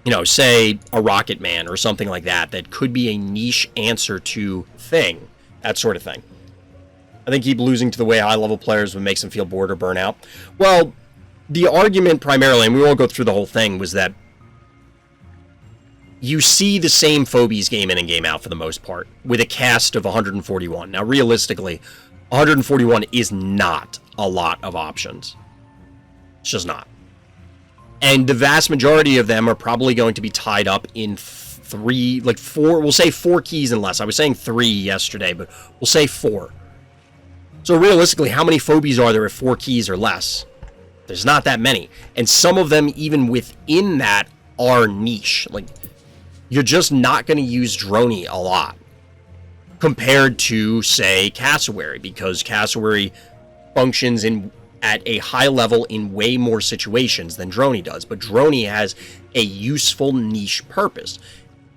You know, say a Rocket Man or something like that, that could be a niche answer to Thing, that sort of thing. I think keep losing to the way high-level players would make them feel bored or burn out. Well, the argument primarily, and we won't go through the whole thing, was that you see the same Phobies game in and game out for the most part, with a cast of 141. Now, realistically, 141 is not a lot of options. It's just not. And the vast majority of them are probably going to be tied up in we'll say 4 keys and less. I was saying 3 yesterday, but we'll say 4. So realistically, how many Phobies are there at 4 keys or less? There's not that many. And some of them, even within that, are niche. Like, you're just not going to use Droney a lot compared to, say, Cassowary, because Cassowary functions at a high level in way more situations than Droney does. But Droney has a useful niche purpose.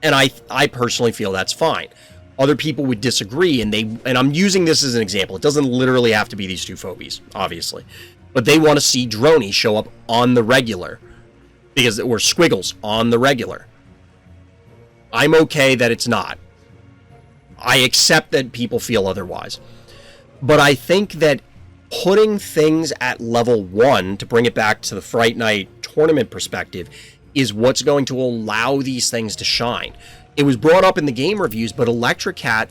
And I personally feel that's fine. Other people would disagree, and I'm using this as an example. It doesn't literally have to be these 2 Phobies, obviously. but they want to see Droney show up on the regular, because or Squiggles on the regular. I'm okay that it's not. I accept that people feel otherwise. But I think that putting things at level 1, to bring it back to the Fright Night tournament perspective, is what's going to allow these things to shine. It was brought up in the game reviews, but Electricat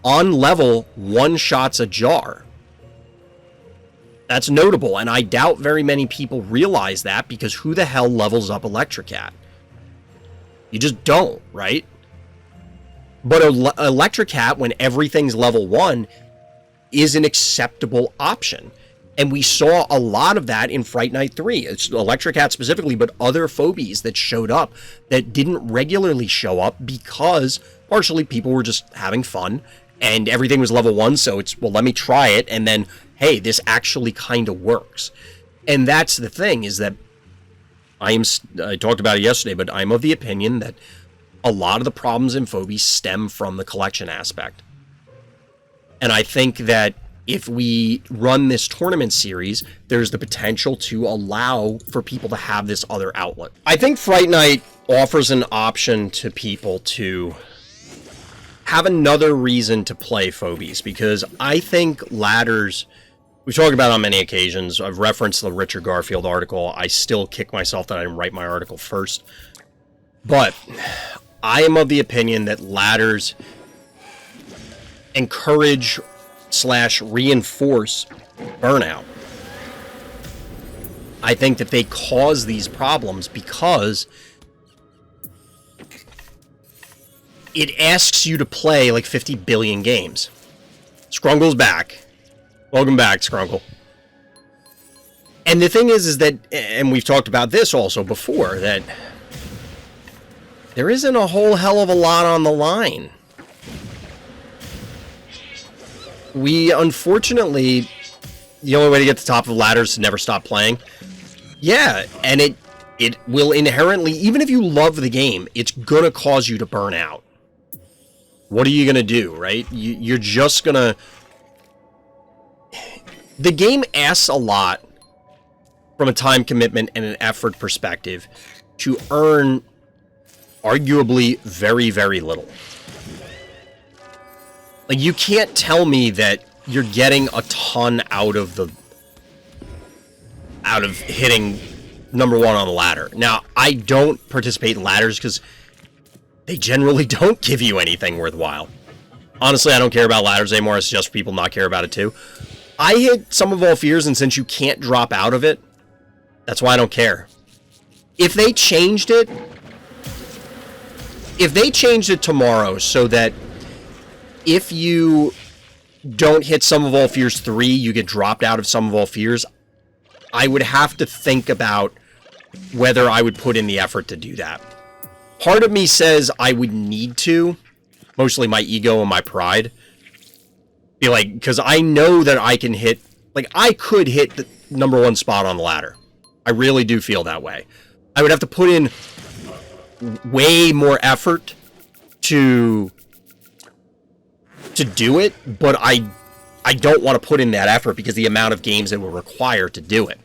on level one-shots a jar. That's notable, and I doubt very many people realize that, because who the hell levels up Electricat? You just don't, right? But Electricat, when everything's level 1, is an acceptable option. And we saw a lot of that in Fright Night 3. It's Electricat specifically, but other Phobies that showed up that didn't regularly show up because partially people were just having fun and everything was level 1, so it's, well, let me try it, and then, hey, this actually kind of works. And that's the thing, is that I talked about it yesterday, but I'm of the opinion that a lot of the problems in Phobies stem from the collection aspect. And I think that if we run this tournament series, there's the potential to allow for people to have this other outlet. I think Fright Night offers an option to people to have another reason to play Phobies, because I think ladders, we've talked about it on many occasions. I've referenced the Richard Garfield article. I still kick myself that I didn't write my article first. But I am of the opinion that ladders encourage / reinforce burnout. I think that they cause these problems because it asks you to play like 50 billion games. Scrunkle's back. Welcome back, Scrunkle. And the thing is that, and we've talked about this also before, that there isn't a whole hell of a lot on the line. We, unfortunately, the only way to get to the top of the ladder is to never stop playing. Yeah, and it will inherently, even if you love the game, it's going to cause you to burn out. What are you going to do, right? You're just going to... The game asks a lot from a time commitment and an effort perspective to earn arguably very, very little. Like, you can't tell me that you're getting a ton out of hitting number 1 on the ladder. Now, I don't participate in ladders because they generally don't give you anything worthwhile. Honestly, I don't care about ladders anymore. I suggest people not care about it too. I hit Sum of All Fears, and since you can't drop out of it, that's why I don't care. If they changed it tomorrow so that if you don't hit Sum of All Fears 3, you get dropped out of Sum of All Fears, I would have to think about whether I would put in the effort to do that. Part of me says I would need to, mostly my ego and my pride. Be like, because I know that I can hit, like, I could hit the number 1 spot on the ladder. I really do feel that way. I would have to put in way more effort to do it, but I don't want to put in that effort because the amount of games it will require to do it.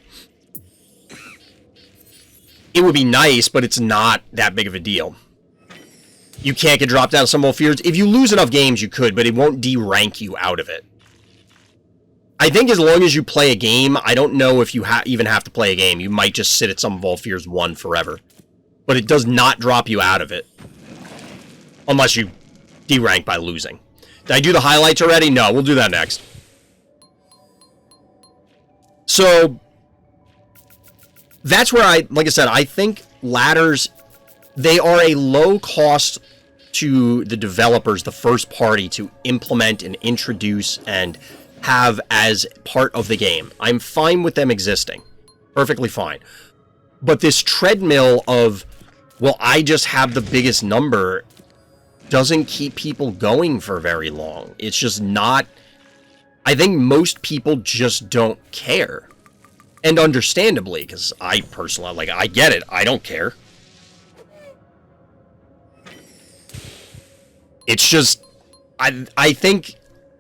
It would be nice, but it's not that big of a deal. You can't get dropped out of Sum of All Fears. If you lose enough games, you could, but it won't de-rank you out of it. I think as long as you play a game, I don't know if you even have to play a game. You might just sit at Sum of All Fears 1 forever. But it does not drop you out of it. Unless you de-rank by losing. Did I do the highlights already? No, we'll do that next. So, that's where like I said, I think ladders, they are a low cost to the developers, the first party, to implement and introduce and have as part of the game. I'm fine with them existing. Perfectly fine. But this treadmill of, well, I just have the biggest number, doesn't keep people going for very long. It's just not... I think most people just don't care. And understandably, because I personally, like, I get it. I don't care. It's just... I think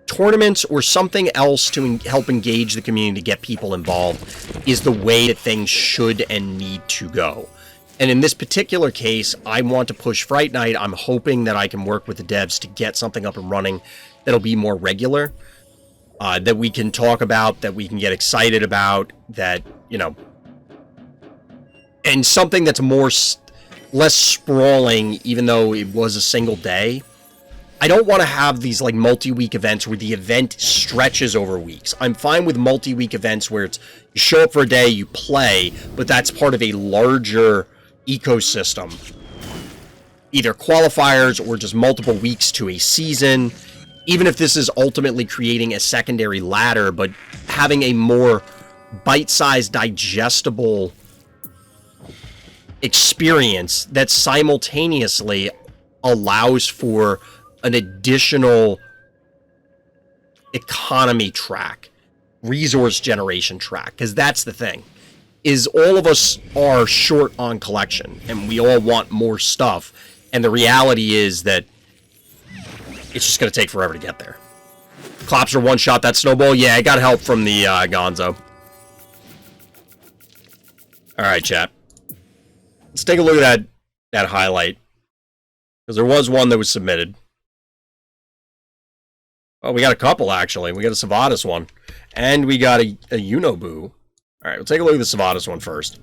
tournaments or something else to help engage the community to get people involved is the way that things should and need to go. And in this particular case, I want to push Fright Night. I'm hoping that I can work with the devs to get something up and running that'll be more regular, that we can talk about, that we can get excited about, that, you know, and something that's less sprawling, even though it was a single day. I don't want to have these like multi-week events where the event stretches over weeks. I'm fine with multi-week events where it's you show up for a day, you play, but that's part of a larger ecosystem. Either qualifiers or just multiple weeks to a season. Even if this is ultimately creating a secondary ladder, but having a more bite-sized, digestible experience that simultaneously allows for an additional economy track, resource generation track, because that's the thing, is all of us are short on collection, and we all want more stuff, and the reality is that it's just going to take forever to get there. Clopster one-shot that snowball. Yeah, I got help from the Gonzo. Alright, chat. Let's take a look at that highlight, because there was one that was submitted. Oh, we got a couple, actually. We got a Sivadas one. And we got a Yunoboo. Alright, we'll take a look at the Sivadas one first.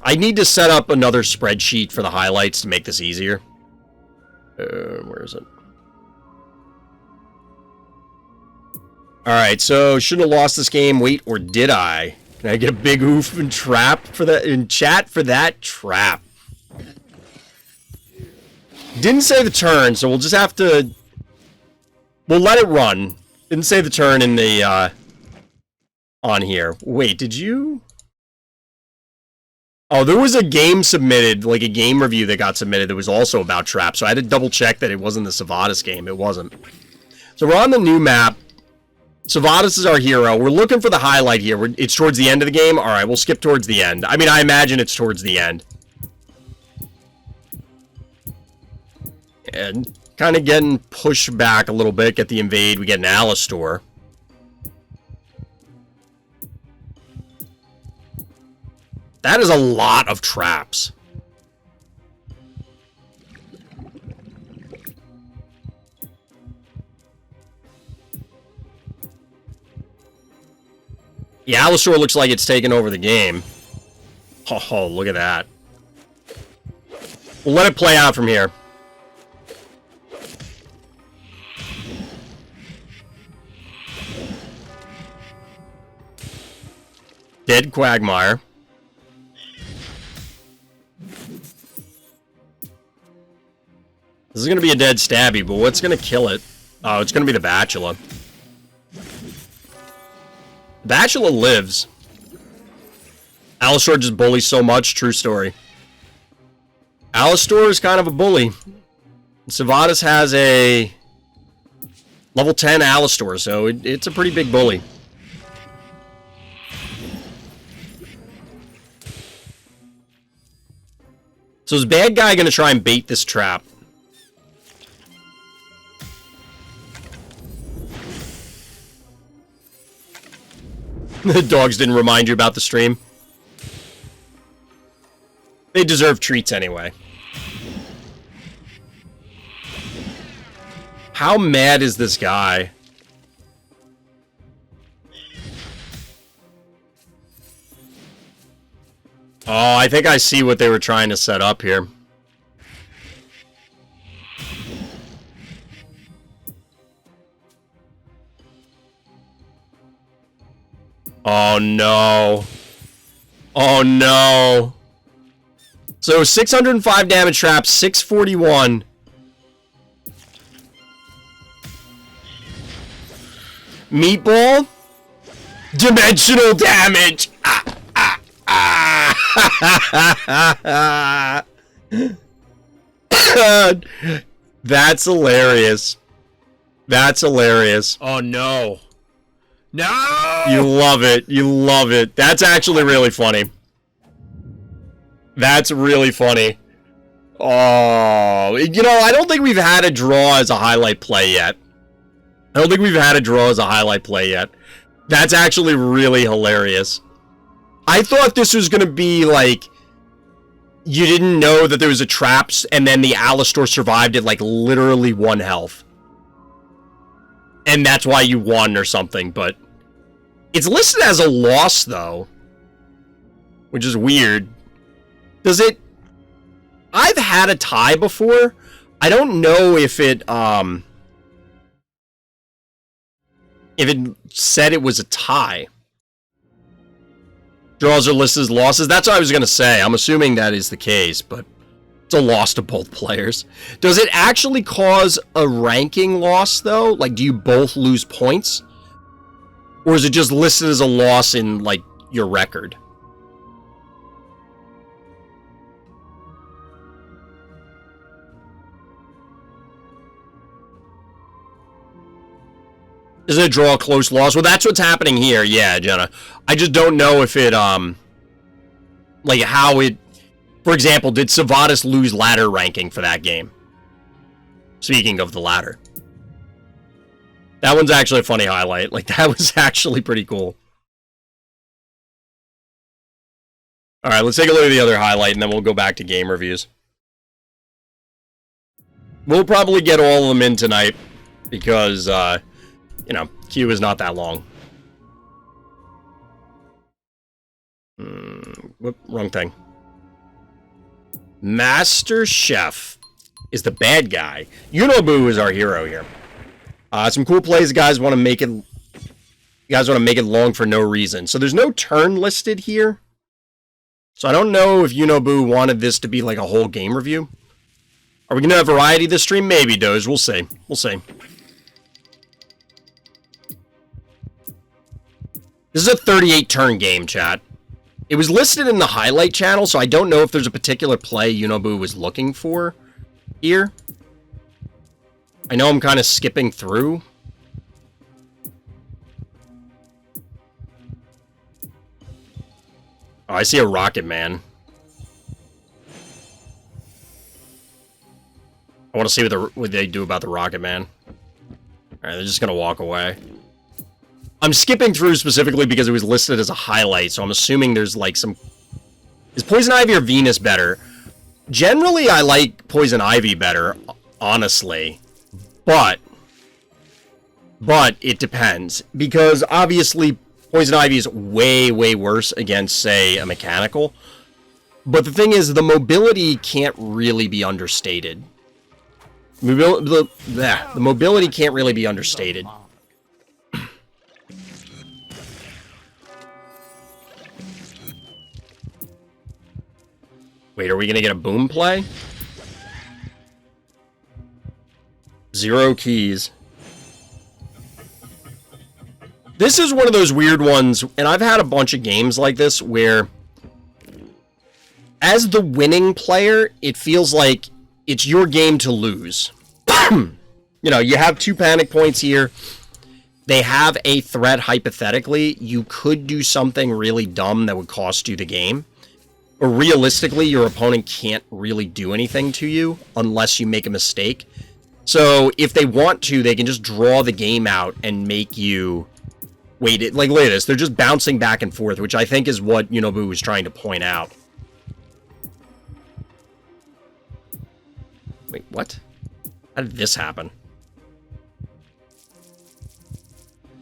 I need to set up another spreadsheet for the highlights to make this easier. Where is it? Alright, so shouldn't have lost this game. Wait, or did I? Can I get a big oof and trap for that in chat for that trap? Didn't say the turn, so we'll just have to... We'll let it run. Didn't say the turn in the, on here. Wait, did you... Oh, there was a game submitted, like a game review that got submitted that was also about traps, so I had to double check that it wasn't the Sivadas game. It wasn't. So we're on the new map. Sivadas is our hero. We're looking for the highlight here. It's towards the end of the game? Alright, we'll skip towards the end. I mean, I imagine it's towards the end. And kind of getting pushed back a little bit. Get the invade. We get an Alistor. That is a lot of traps. The Alistor looks like it's taking over the game. Oh, look at that. We'll let it play out from here. Dead Quagmire. This is going to be a dead Stabby, but what's going to kill it? Oh, it's going to be the Bachelor. Bachelor lives. Alistor just bullies so much. True story. Alistor is kind of a bully. Sivadas has a level 10 Alistor, so it's a pretty big bully. So is bad guy going to try and bait this trap? The dogs didn't remind you about the stream. They deserve treats anyway. How mad is this guy? Oh, I think I see what they were trying to set up here. Oh no. Oh no. So 605 damage trap, 641. Meatball? Dimensional damage! That's hilarious. That's hilarious. Oh no. No! You love it. You love it. That's actually really funny. That's really funny. Oh, you know, I don't think we've had a draw as a highlight play yet. That's actually really hilarious. I thought this was going to be like, you didn't know that there was a traps, and then the Alistor survived at like literally 1 health. And that's why you won or something, but it's listed as a loss though, which is weird. Does it... I've had a tie before. I don't know if it said it was a tie. Draws are listed as losses. That's what I was going to say. I'm assuming that is the case, but it's a loss to both players. Does it actually cause a ranking loss, though? Like, do you both lose points? Or is it just listed as a loss in, like, your record? Is it a draw, close loss? Well, that's what's happening here. Yeah, Jenna. I just don't know if it, like, how it... For example, did Sivadas lose ladder ranking for that game? Speaking of the ladder. That one's actually a funny highlight. Like, that was actually pretty cool. Alright, let's take a look at the other highlight, and then we'll go back to game reviews. We'll probably get all of them in tonight, because, you know, queue is not that long. Whoop, wrong thing. Master Chef is the bad guy. Yunoboo is our hero here. Some cool plays. Guys want to make it. You guys want to make it long for no reason. So there's no turn listed here. So I don't know if Yunoboo wanted this to be like a whole game review. Are we gonna have variety this stream? Maybe, Doge. We'll see. We'll see. This is a 38 turn game, chat. It was listed in the highlight channel, so I don't know if there's a particular play Yunoboo was looking for here. I know I'm kind of skipping through. Oh, I see a Rocket Man. I want to see what they do about the Rocket Man. Alright, they're just going to walk away. I'm skipping through specifically because it was listed as a highlight, so I'm assuming there's like some... Is Poison Ivy or Venus better? Generally, I like Poison Ivy better, honestly. But it depends. Because obviously, Poison Ivy is way, way worse against, say, a mechanical. But the thing is, the mobility can't really be understated. The mobility can't really be understated. Wait, are we going to get a boom play? 0 keys. This is one of those weird ones, and I've had a bunch of games like this where as the winning player, it feels like it's your game to lose. You know, you have 2 panic points here. They have a threat, hypothetically. You could do something really dumb that would cost you the game. Or realistically, your opponent can't really do anything to you unless you make a mistake. So if they want to, they can just draw the game out and make you... Wait, like, look at this. They're just bouncing back and forth, which I think is what Yunoboo was trying to point out. Wait, what? How did this happen?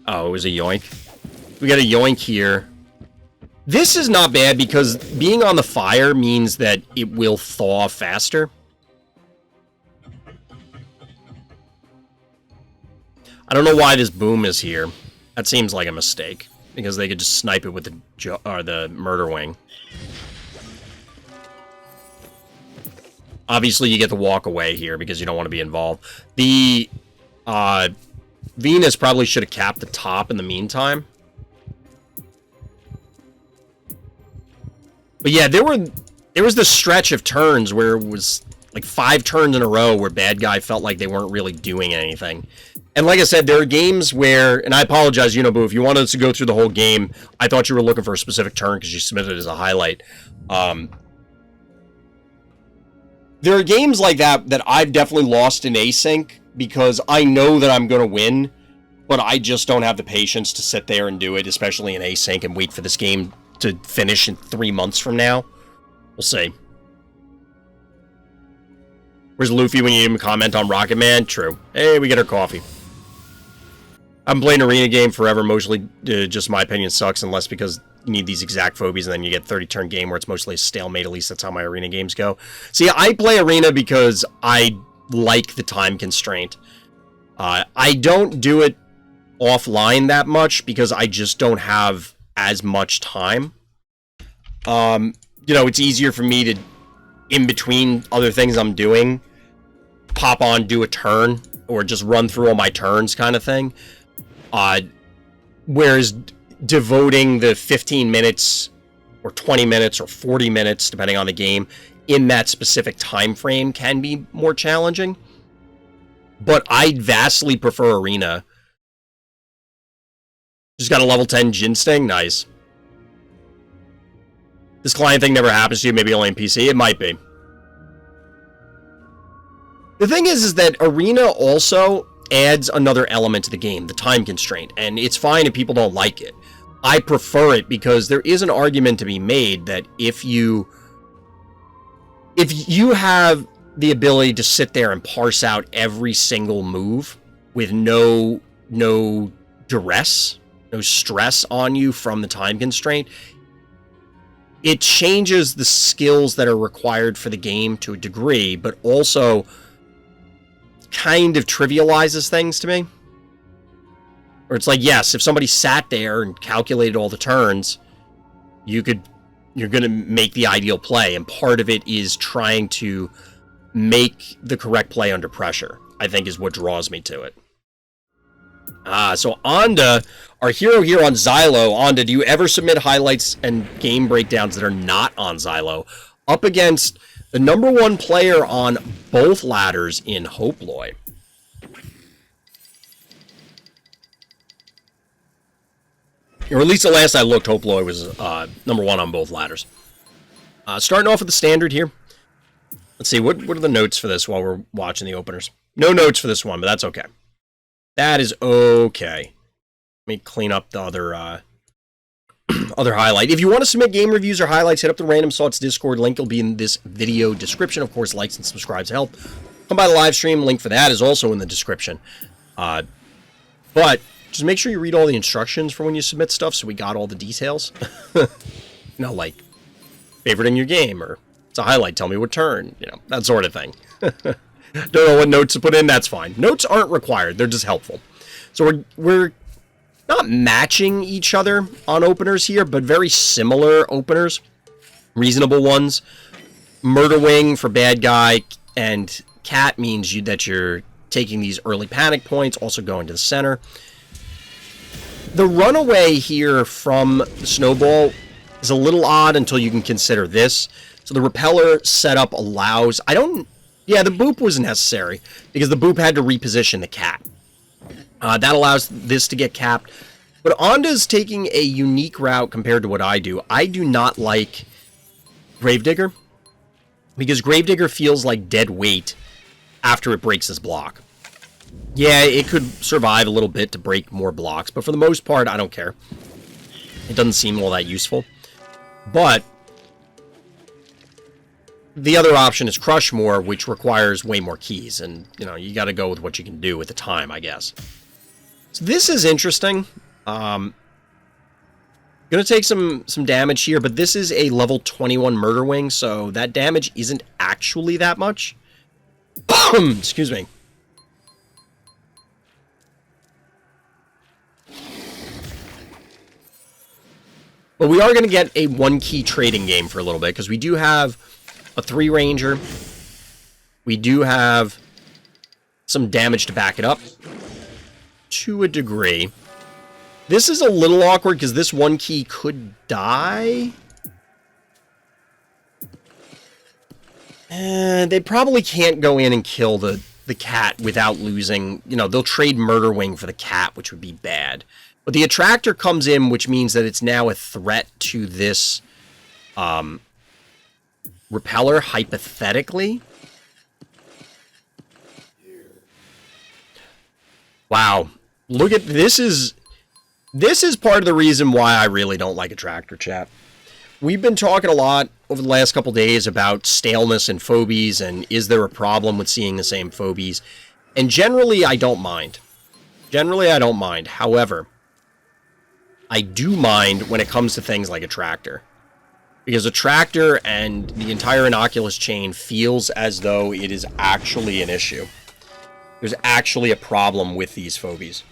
Oh, it was a yoink. We got a yoink here. This is not bad because being on the fire means that it will thaw faster. I don't know why this boom is here. That seems like a mistake because they could just snipe it with the murder wing. Obviously, you get to walk away here because you don't want to be involved. The Venus probably should have capped the top in the meantime. But yeah, there was this stretch of turns where it was like 5 turns in a row where bad guy felt like they weren't really doing anything. And like I said, there are games where, and I apologize, Yunoboo, if you wanted us to go through the whole game, I thought you were looking for a specific turn because you submitted it as a highlight. There are games like that that I've definitely lost in async because I know that I'm going to win, but I just don't have the patience to sit there and do it, especially in async, and wait for this game to finish in 3 months from now. We'll see. Where's Luffy when you even comment on Rocket Man? True. Hey, we get our coffee. I'm playing arena game forever. Mostly, just my opinion, sucks, unless because you need these exact phobies, and then you get 30-turn game where it's mostly a stalemate. At least that's how my arena games go. See, I play arena because I like the time constraint. I don't do it offline that much because I just don't have as much time. You know, it's easier for me to, in between other things I'm doing, pop on, do a turn, or just run through all my turns kind of thing. Whereas devoting the 15 minutes or 20 minutes or 40 minutes, depending on the game, in that specific time frame can be more challenging. But I vastly prefer arena. Just got a level 10 Jin Sting. Nice. This client thing never happens to you, maybe only in PC. It might be. The thing is that arena also adds another element to the game, the time constraint, and it's fine if people don't like it. I prefer it because there is an argument to be made that if you have the ability to sit there and parse out every single move with no duress, no stress on you from the time constraint, it changes the skills that are required for the game to a degree, but also kind of trivializes things to me. Or it's like, yes, if somebody sat there and calculated all the turns, you're going to make the ideal play, and part of it is trying to make the correct play under pressure, I think is what draws me to it. So Onda, our hero here on Xylo. Onda, do you ever submit highlights and game breakdowns that are not on Xylo up against the #1 player on both ladders in Hoploy? Or at least the last I looked, Hoploy was #1 on both ladders. Starting off with the standard here. Let's see, what are the notes for this while we're watching the openers? No notes for this one, but that's okay. That is okay. Let me clean up the other other highlight. If you want to submit game reviews or highlights, hit up the Random Thoughts Discord. Link will be in this video description. Of course, likes and subscribes help. Come by the live stream. Link for that is also in the description. But just make sure you read all the instructions for when you submit stuff so we got all the details. You know, like favoriting your game, or it's a highlight, tell me what turn, you know, that sort of thing. Don't know what notes to put in, that's fine. Notes aren't required, they're just helpful. So we're not matching each other on openers here, but very similar openers. Reasonable ones. Murder Wing for bad guy, and Cat means that you're taking these early panic points, also going to the center. The runaway here from the snowball is a little odd until you can consider this. So the repeller setup allows... Yeah, the boop was necessary, because the boop had to reposition the cat. That allows this to get capped. But Onda's taking a unique route compared to what I do. I do not like Gravedigger, because Gravedigger feels like dead weight after it breaks this block. Yeah, it could survive a little bit to break more blocks, but for the most part, I don't care. It doesn't seem all that useful. But the other option is Crush More, which requires way more keys, and, you know, you gotta go with what you can do with the time, I guess. So this is interesting. Gonna take some damage here, but this is a level 21 Murder Wing, so that damage isn't actually that much. Excuse me. But we are going to get a 1-key trading game for a little bit, because we do have a 3-ranger. We do have some damage to back it up, to a degree. This is a little awkward, because this 1-key could die. And they probably can't go in and kill the cat without losing... You know, they'll trade Murder Wing for the cat, which would be bad. But the attractor comes in, which means that it's now a threat to this repeller, hypothetically. Wow. Look at this is part of the reason why I really don't like Attractor, chat. We've been talking a lot over the last couple days about staleness and phobies, and is there a problem with seeing the same phobies? And generally, I don't mind. However, I do mind when it comes to things like Attractor. Because Attractor and the entire Innocuous chain feels as though it is actually an issue. There's actually a problem with these phobies.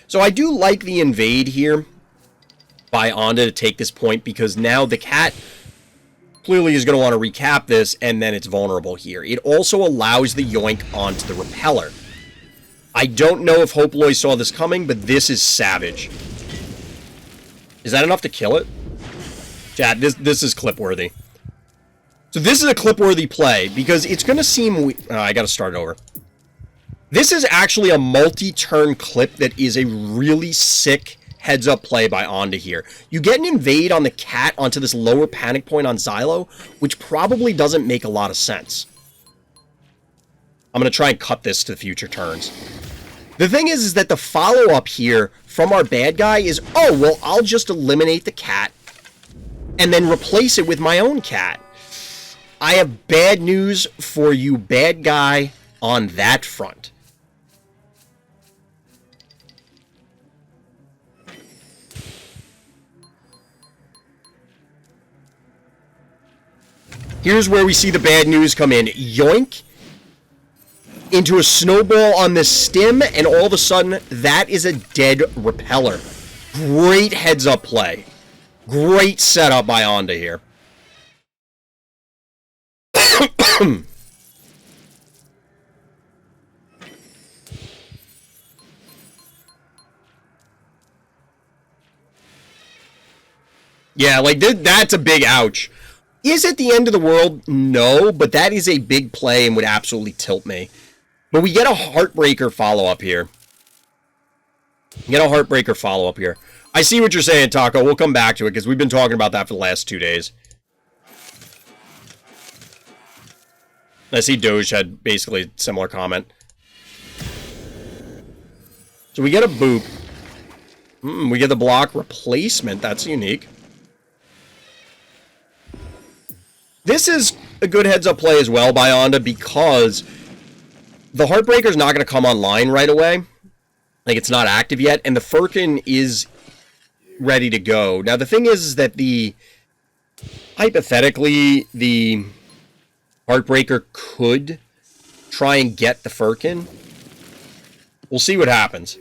So I do like the invade here by Onda to take this point, because now the cat clearly is going to want to recap this, and then it's vulnerable here. It also allows the yoink onto the repeller. I don't know if Hoploy saw this coming, but this is savage. Is that enough to kill it? Chat, this is clip-worthy. So this is a clip-worthy play, because it's going to seem... I got to start it over. This is actually a multi-turn clip that is a really sick heads-up play by Onda here. You get an invade on the cat onto this lower panic point on Xylo, which probably doesn't make a lot of sense. I'm going to try and cut this to future turns. The thing is that the follow-up here from our bad guy is, oh, well, I'll just eliminate the cat and then replace it with my own cat. I have bad news for you, bad guy, on that front. Here's where we see the bad news come in. Yoink into a snowball on the stem, and all of a sudden, that is a dead repeller. Great heads-up play. Great setup by Onda here. Yeah, like, that's a big ouch. Is it the end of the world? No, but that is a big play and would absolutely tilt me. But we get a Heartbreaker follow-up here. I see what you're saying, Taco. We'll come back to it, because we've been talking about that for the last 2 days. I see Doge had basically a similar comment. So we get a boop. We get the block replacement. That's unique. This is a good heads-up play as well by Onda, because the Heartbreaker's not going to come online right away. Like, it's not active yet, and the Firkin is ready to go. Now, the thing is that hypothetically, the Heartbreaker could try and get the Firkin. We'll see what happens.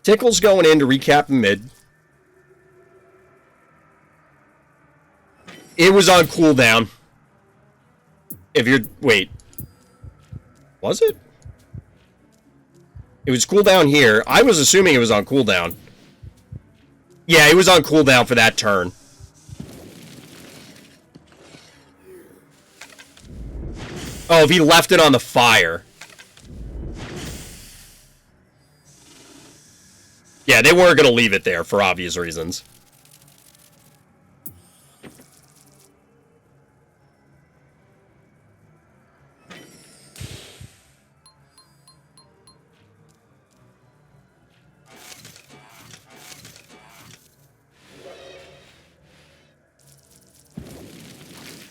Tickle's going in to recap the mid. It was on cooldown. If you're... Wait. Was it? It was cooldown here. I was assuming it was on cooldown. Yeah, it was on cooldown for that turn. Oh, if he left it on the fire. Yeah, they weren't going to leave it there for obvious reasons.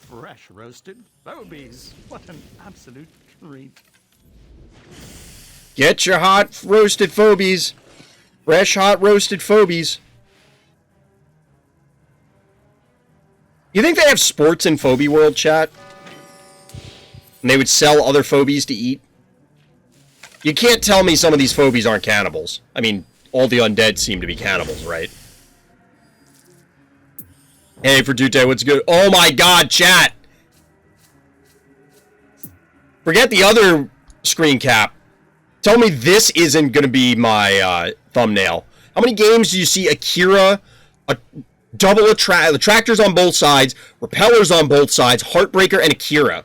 Fresh roasted Phobies. What an absolute treat. Get your hot roasted Phobies. Fresh hot roasted Phobies. You think they have sports in Phobie World, chat? And they would sell other Phobies to eat? You can't tell me some of these Phobies aren't cannibals. I mean, all the undead seem to be cannibals, right? Hey, Verdute, what's good? Oh my god, chat! Forget the other screen cap. Tell me this isn't going to be my thumbnail. How many games do you see Akira, a double attractors on both sides, repellers on both sides, Heartbreaker, and Akira?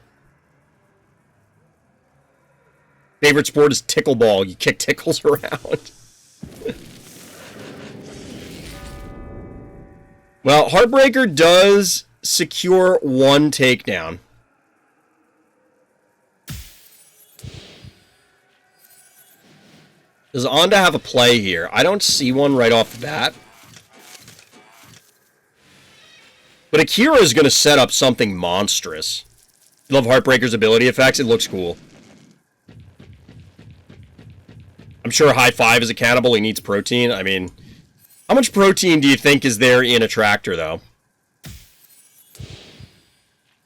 Favorite sport is tickleball. You kick tickles around. Well, Heartbreaker does secure one takedown. Does Onda have a play here? I don't see one right off the bat. But Akira is going to set up something monstrous. I love Heartbreaker's ability effects. It looks cool. I'm sure High Five is a cannibal. He needs protein. I mean, how much protein do you think is there in a tractor, though?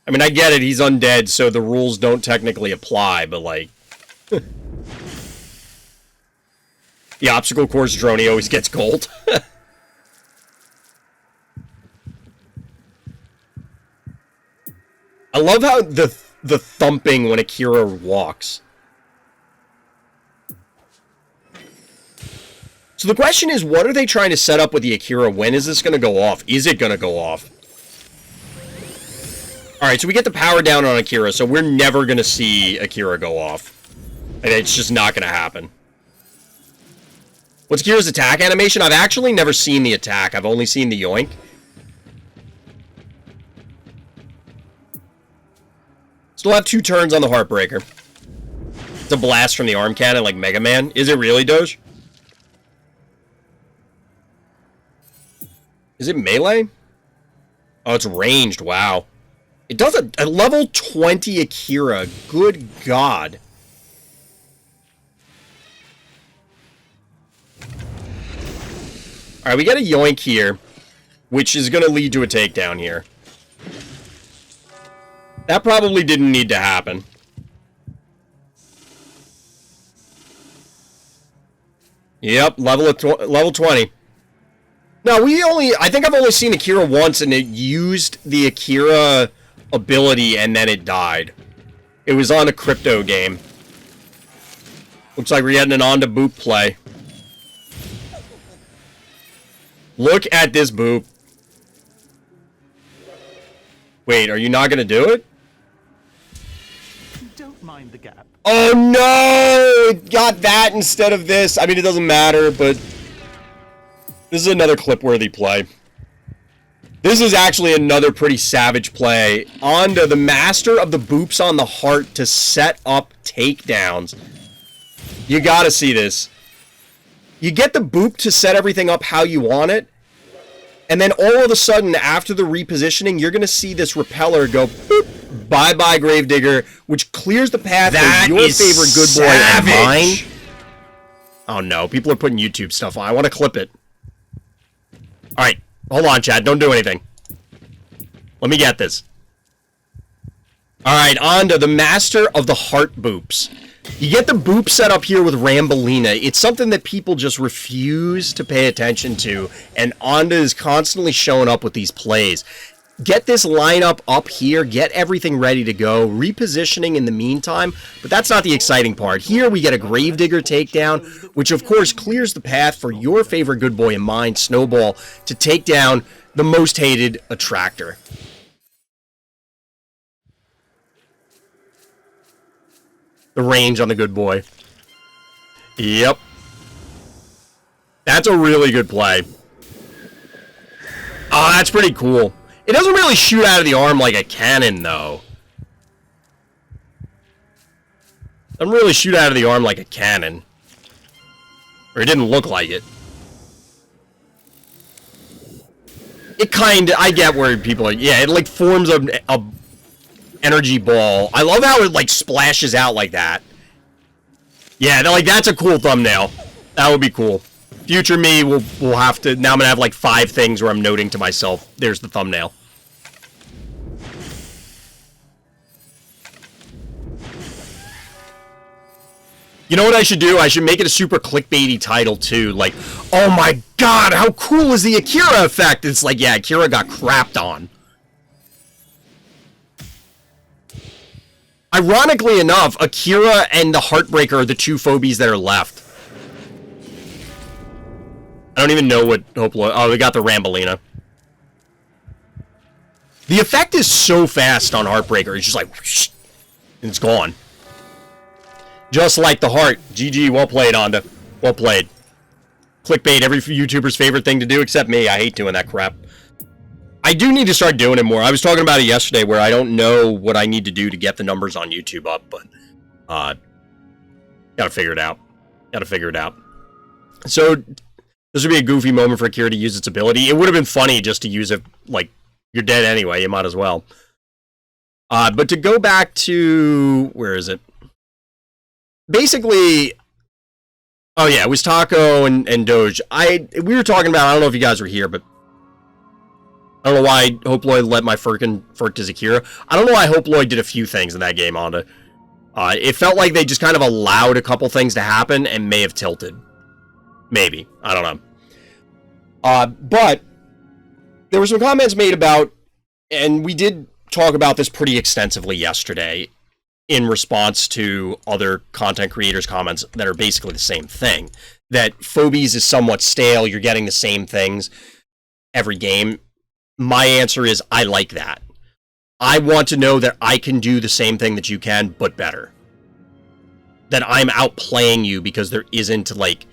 I mean, I get it. He's undead, so the rules don't technically apply, but, like... The obstacle course droney always gets gold. I love how the thumping when Akira walks. So the question is, what are they trying to set up with the Akira? When is this going to go off? Is it going to go off? Alright, so we get the power down on Akira, so we're never going to see Akira go off. And it's just not going to happen. What's Akira's attack animation? I've actually never seen the attack. I've only seen the yoink. Still have 2 turns on the Heartbreaker. It's a blast from the arm cannon like Mega Man. Is it really, Doge? Is it melee? Oh, it's ranged. Wow. It does a level 20 Akira. Good God. Alright, we get a yoink here, which is going to lead to a takedown here. That probably didn't need to happen. Yep, level 20. No, I think I've only seen Akira once, and it used the Akira ability, and then it died. It was on a crypto game. Looks like we're getting an Onda boop play. Look at this boop. Wait, are you not going to do it? Don't mind the gap. Oh no! It got that instead of this. I mean, it doesn't matter, but this is another clip-worthy play. This is actually another pretty savage play. Onda, the master of the boops on the heart to set up takedowns. You gotta see this. You get the boop to set everything up how you want it, and then all of a sudden, after the repositioning, you're gonna see this repeller go boop, bye-bye Gravedigger, which clears the path for your favorite good boy and mine. Oh no, people are putting YouTube stuff on. I want to clip it. Alright, hold on, Chad. Don't do anything. Let me get this. Alright, Onda, the master of the heart boops. You get the boop set up here with Rambolina. It's something that people just refuse to pay attention to, and Onda is constantly showing up with these plays. Get this lineup up here, get everything ready to go, repositioning in the meantime, but that's not the exciting part. Here we get a Gravedigger takedown, which of course clears the path for your favorite good boy and mine, Snowball, to take down the most hated attractor. The range on the good boy. Yep. That's a really good play. Oh, that's pretty cool. It doesn't really shoot out of the arm like a cannon, though. Doesn't really shoot out of the arm like a cannon. Or it didn't look like it. It kinda, I get where people are, yeah, it like forms a energy ball. I love how it like splashes out like that. Yeah, like that's a cool thumbnail. That would be cool. Future me will have to, now I'm gonna have like 5 things where I'm noting to myself, there's the thumbnail. You know what I should do? I should make it a super clickbaity title too. Like, oh my god, how cool is the Akira effect? It's like, yeah, Akira got crapped on. Ironically enough, Akira and the Heartbreaker are the 2 phobies that are left. I don't even know what Hopelo... Oh, we got the Rambolina. The effect is so fast on Heartbreaker. It's just like... Whoosh, and it's gone. Just like the heart. GG, well played, Onda. Well played. Clickbait, every YouTuber's favorite thing to do except me. I hate doing that crap. I do need to start doing it more. I was talking about it yesterday where I don't know what I need to do to get the numbers on YouTube up, but gotta figure it out. So this would be a goofy moment for Akira to use its ability. It would have been funny just to use it, like, you're dead anyway, you might as well. But to go back to, where is it? Basically, oh yeah, it was Taco and Doge. We were talking about, I don't know if you guys were here, but I don't know why Hope Lloyd let my Furk to Zakira. I don't know why Hope Lloyd did a few things in that game, Honda. It felt like they just kind of allowed a couple things to happen and may have tilted. Maybe. I don't know. But there were some comments made about, and we did talk about this pretty extensively yesterday in response to other content creators' comments that are basically the same thing. That Phobies is somewhat stale, you're getting the same things every game. My answer is, I like that. I want to know that I can do the same thing that you can, but better. That I'm outplaying you because there isn't, like,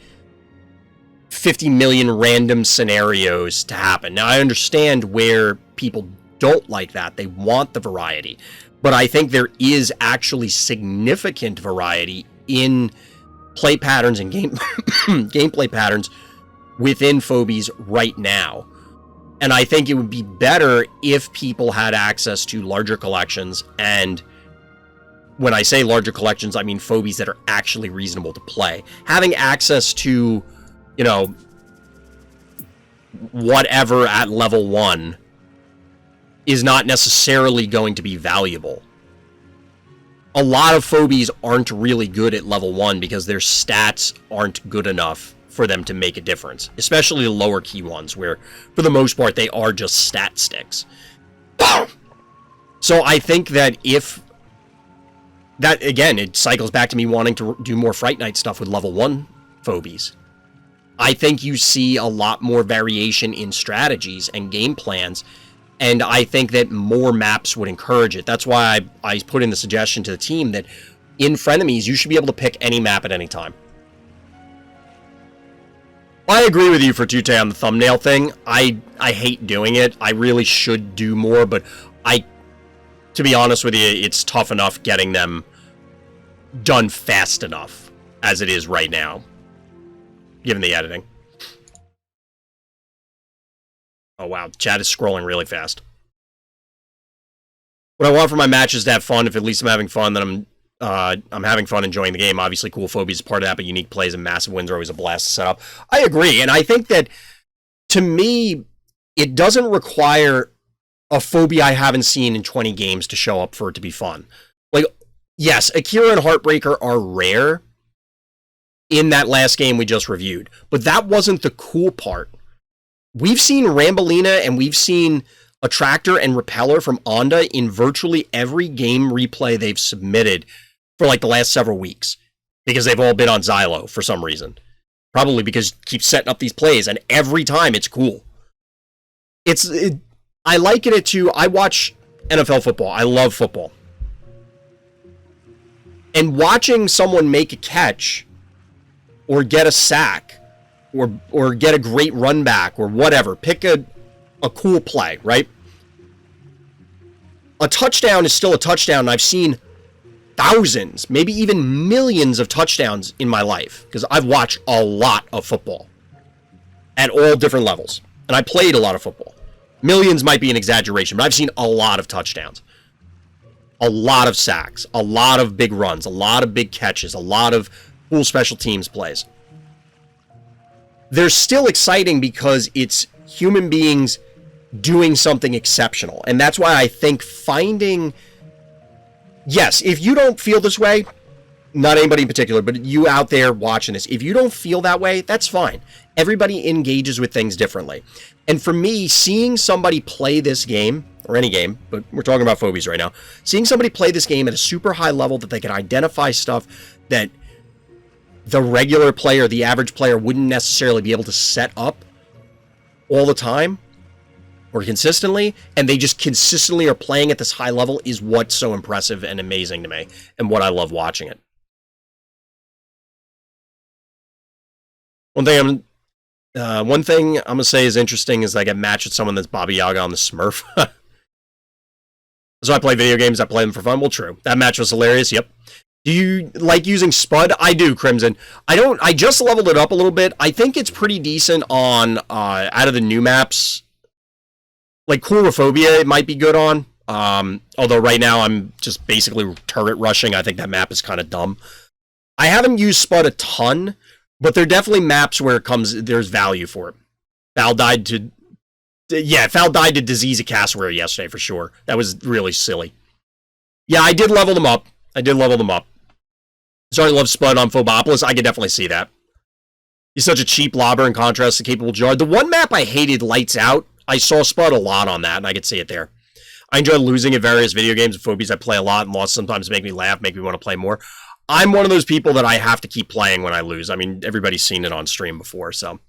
50 million random scenarios to happen. Now, I understand where people don't like that. They want the variety. But I think there is actually significant variety in play patterns and gameplay patterns within Phobies right now. And I think it would be better if people had access to larger collections. And when I say larger collections, I mean Phobies that are actually reasonable to play. Having access to, you know, whatever at level 1 is not necessarily going to be valuable. A lot of Phobies aren't really good at level 1 because their stats aren't good enough for them to make a difference, especially the lower key ones, where for the most part they are just stat sticks. So I think that if that, again, it cycles back to me wanting to do more Fright Night stuff with level 1 Phobies. I think you see a lot more variation in strategies and game plans, and I think that more maps would encourage it. That's why I put in the suggestion to the team that in Frenemies you should be able to pick any map at any time. I agree with you for Tute on the thumbnail thing. I hate doing it. I really should do more, but to be honest with you, it's tough enough getting them done fast enough as it is right now, given the editing. Oh wow, chat is scrolling really fast. What I want for my match is to have fun. If at least I'm having fun, then I'm having fun enjoying the game. Obviously, cool Phobies is part of that, but unique plays and massive wins are always a blast to set up. I agree, and I think that, to me, it doesn't require a Phobia I haven't seen in 20 games to show up for it to be fun. Like, yes, Akira and Heartbreaker are rare in that last game we just reviewed, but that wasn't the cool part. We've seen Rambolina and we've seen Attractor and Repeller from Onda in virtually every game replay they've submitted for like the last several weeks, because they've all been on Xylo for some reason. Probably because it keeps setting up these plays, and every time it's cool. I liken it to, I watch NFL football. I love football. And watching someone make a catch or get a sack or get a great run back or whatever, pick a cool play, right? A touchdown is still a touchdown, and I've seen thousands, maybe even millions of touchdowns in my life, because I've watched a lot of football at all different levels, and I played a lot of football. Millions might be an exaggeration, but I've seen a lot of touchdowns, a lot of sacks, a lot of big runs, a lot of big catches, a lot of cool special teams plays. They're still exciting because it's human beings doing something exceptional. And that's why I think finding... Yes, if you don't feel this way, not anybody in particular, but you out there watching this, if you don't feel that way, that's fine. Everybody engages with things differently. And for me, seeing somebody play this game, or any game, but we're talking about Phobies right now, seeing somebody play this game at a super high level that they can identify stuff that the regular player, the average player, wouldn't necessarily be able to set up all the time or consistently, and they just consistently are playing at this high level, is what's so impressive and amazing to me, and what I love watching it. One thing One thing I'm going to say is interesting is I get matched with someone that's Baba Yaga on the Smurf. So I play video games, I play them for fun. Well, true. That match was hilarious, yep. Do you like using Spud? I do, Crimson. I just leveled it up a little bit. I think it's pretty decent on, out of the new maps. Like, Phobia, it might be good on. Although right now I'm just basically turret rushing. I think that map is kind of dumb. I haven't used Spud a ton, but there are definitely maps where there's value for it. Val died to Disease of Cassowary yesterday for sure. That was really silly. Yeah, I did level them up. So I love Spud on Phobopolis. I could definitely see that. He's such a cheap lobber in contrast to Capable Jar. The one map I hated, Lights Out, I saw Spud a lot on that, and I could see it there. I enjoy losing at various video games and Phobies. I play a lot, and loss sometimes make me laugh, make me want to play more. I'm one of those people that I have to keep playing when I lose. I mean, everybody's seen it on stream before, so.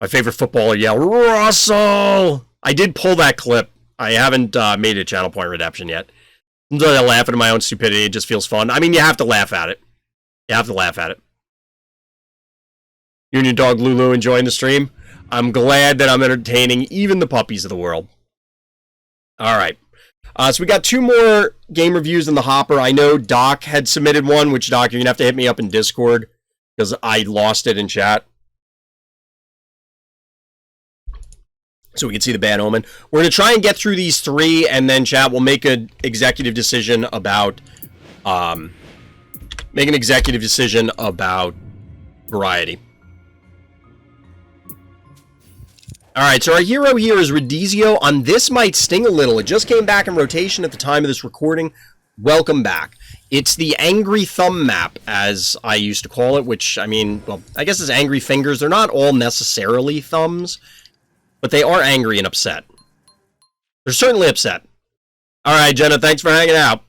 My favorite footballer yell, Russell! I did pull that clip. I haven't made it a channel point redemption yet. Sometimes I laugh at my own stupidity. It just feels fun. I mean, you have to laugh at it. You and your dog Lulu enjoying the stream? I'm glad that I'm entertaining even the puppies of the world. All right. So we got 2 more game reviews in the hopper. I know Doc had submitted one, which, Doc, you're going to have to hit me up in Discord because I lost it in chat. So we can see the Bad Omen. We're going to try and get through these 3, and then, chat, we'll make an executive decision about... variety. Alright, so our hero here is Rodizio. On This Might Sting a Little. It just came back in rotation at the time of this recording. Welcome back. It's the Angry Thumb map, as I used to call it, which, I mean, well, I guess it's Angry Fingers. They're not all necessarily thumbs, but they are angry and upset. They're certainly upset. Alright, Jenna, thanks for hanging out.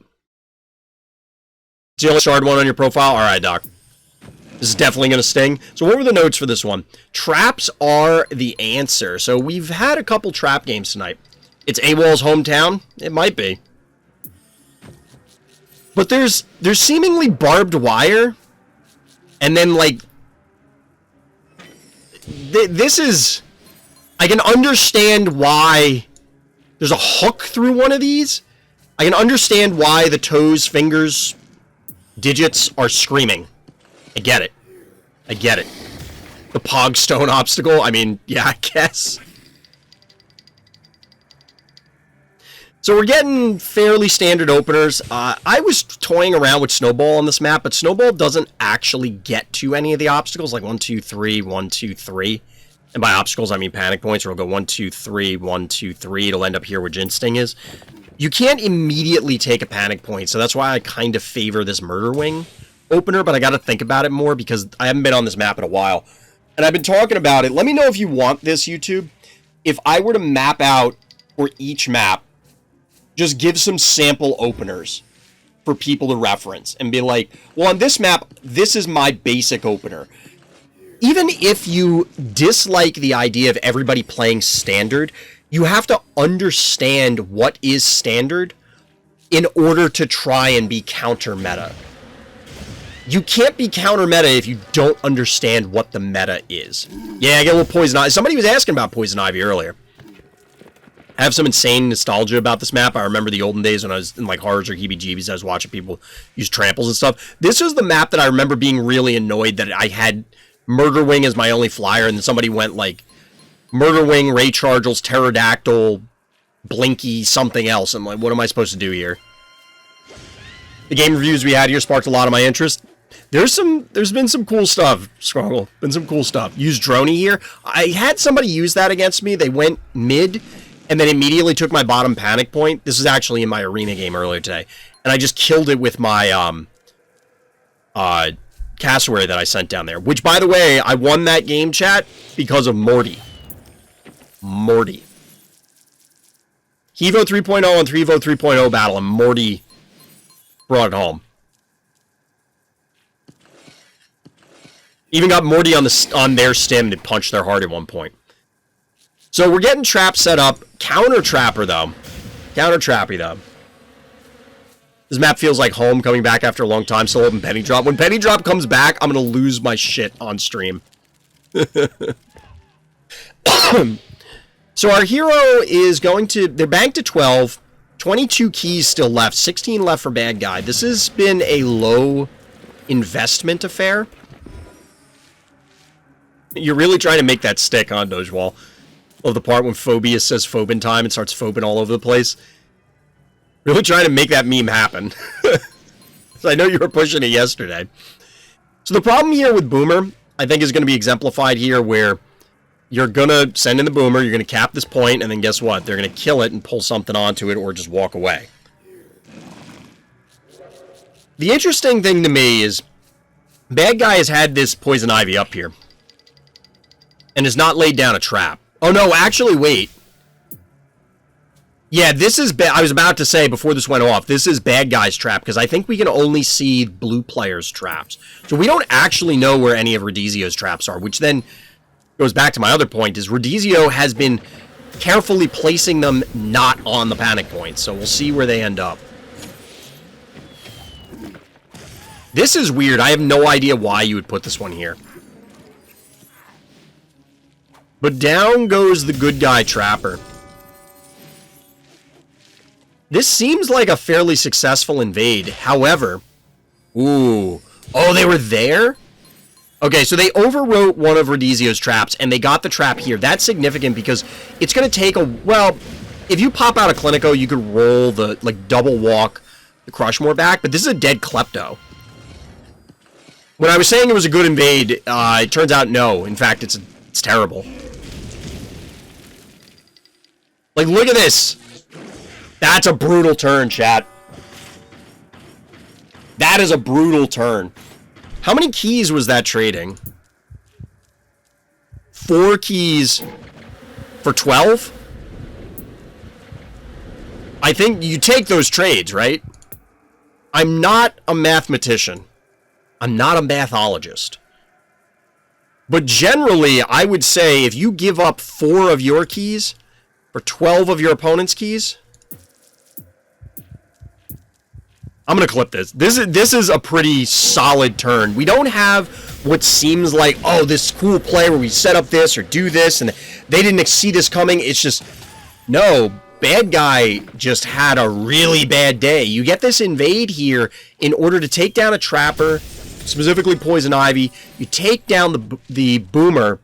Do you only shard one on your profile? Alright, Doc. This is definitely going to sting. So what were the notes for this one? Traps are the answer. So we've had a couple trap games tonight. It's AWOL's hometown? It might be. But there's seemingly barbed wire. And then, like... This is... I can understand why there's a hook through one of these. I can understand why the toes, fingers, digits are screaming. I get it. The Pogstone obstacle, I mean, yeah, I guess. So we're getting fairly standard openers. I was toying around with Snowball on this map, but Snowball doesn't actually get to any of the obstacles, like 1, 2, 3, 1, 2, 3. And by obstacles, I mean panic points, where it'll go 1, 2, 3, 1, 2, 3. It'll end up here where Jin Sting is. You can't immediately take a panic point, so that's why I kind of favor this Murder Wing opener, but I got to think about it more because I haven't been on this map in a while. And I've been talking about it. Let me know if you want this, YouTube. If I were to map out for each map, just give some sample openers for people to reference and be like, well, on this map, this is my basic opener. Even if you dislike the idea of everybody playing standard, you have to understand what is standard in order to try and be counter meta. You can't be counter meta if you don't understand what the meta is. Yeah, I get a little Poison Ivy. Somebody was asking about Poison Ivy earlier. I have some insane nostalgia about this map. I remember the olden days when I was in like horrors or heebie-jeebies. I was watching people use tramples and stuff. This was the map that I remember being really annoyed that I had Murder Wing as my only flyer, and then somebody went like Murder Wing, Ray Chargels, Pterodactyl, Blinky, something else. I'm like, what am I supposed to do here? The game reviews we had here sparked a lot of my interest. There's been some cool stuff, Scroggle. Been some cool stuff. Use Droney here. I had somebody use that against me. They went mid, and then immediately took my bottom panic point. This is actually in my arena game earlier today. And I just killed it with my cassowary that I sent down there. Which, by the way, I won that game, chat, because of Morty. Morty. Evo 3.0 and Evo 3.0 battle, and Morty brought it home. Even got Morty on their stim to punch their heart at one point. So we're getting traps set up. Counter Trapper, though. Counter Trappy, though. This map feels like home, coming back after a long time. Still hoping Penny Drop. When Penny Drop comes back, I'm going to lose my shit on stream. So our hero is going to... They're banked to 12. 22 keys still left. 16 left for bad guy. This has been a low investment affair. You're really trying to make that stick, huh, Dojewall? Of the part when Phobies says phobin time and starts phobing all over the place. Really trying to make that meme happen. So I know you were pushing it yesterday. So the problem here with Boomer, I think, is going to be exemplified here, where you're going to send in the Boomer, you're going to cap this point, and then guess what? They're going to kill it and pull something onto it or just walk away. The interesting thing to me is bad guy has had this Poison Ivy up here and has not laid down a trap. Oh, no, actually, wait. Yeah, this is... I was about to say, before this went off, this is bad guy's trap, because I think we can only see blue players' traps. So we don't actually know where any of Rodizio's traps are, which then goes back to my other point, is Rodizio has been carefully placing them not on the panic point, so we'll see where they end up. This is weird. I have no idea why you would put this one here. But down goes the good guy trapper. This seems like a fairly successful invade. However, ooh. Oh, they were there? Okay, so they overwrote one of Rodizio's traps, and they got the trap here. That's significant because it's going to take a... Well, if you pop out a Clinico, you could roll the, like, double walk the Crushmore back, but this is a dead Klepto. When I was saying it was a good invade, it turns out no. In fact, it's terrible. Like, look at this. That's a brutal turn, chat. That is a brutal turn. How many keys was that trading? 4 keys for 12? I think you take those trades, right? I'm not a mathematician. I'm not a mathologist. But generally, I would say if you give up 4 of your keys for 12 of your opponent's keys... I'm going to clip this. This is a pretty solid turn. We don't have what seems like, oh, this cool play where we set up this or do this, and they didn't see this coming. It's just, no, bad guy just had a really bad day. You get this invade here in order to take down a trapper, specifically Poison Ivy. You take down the Boomer,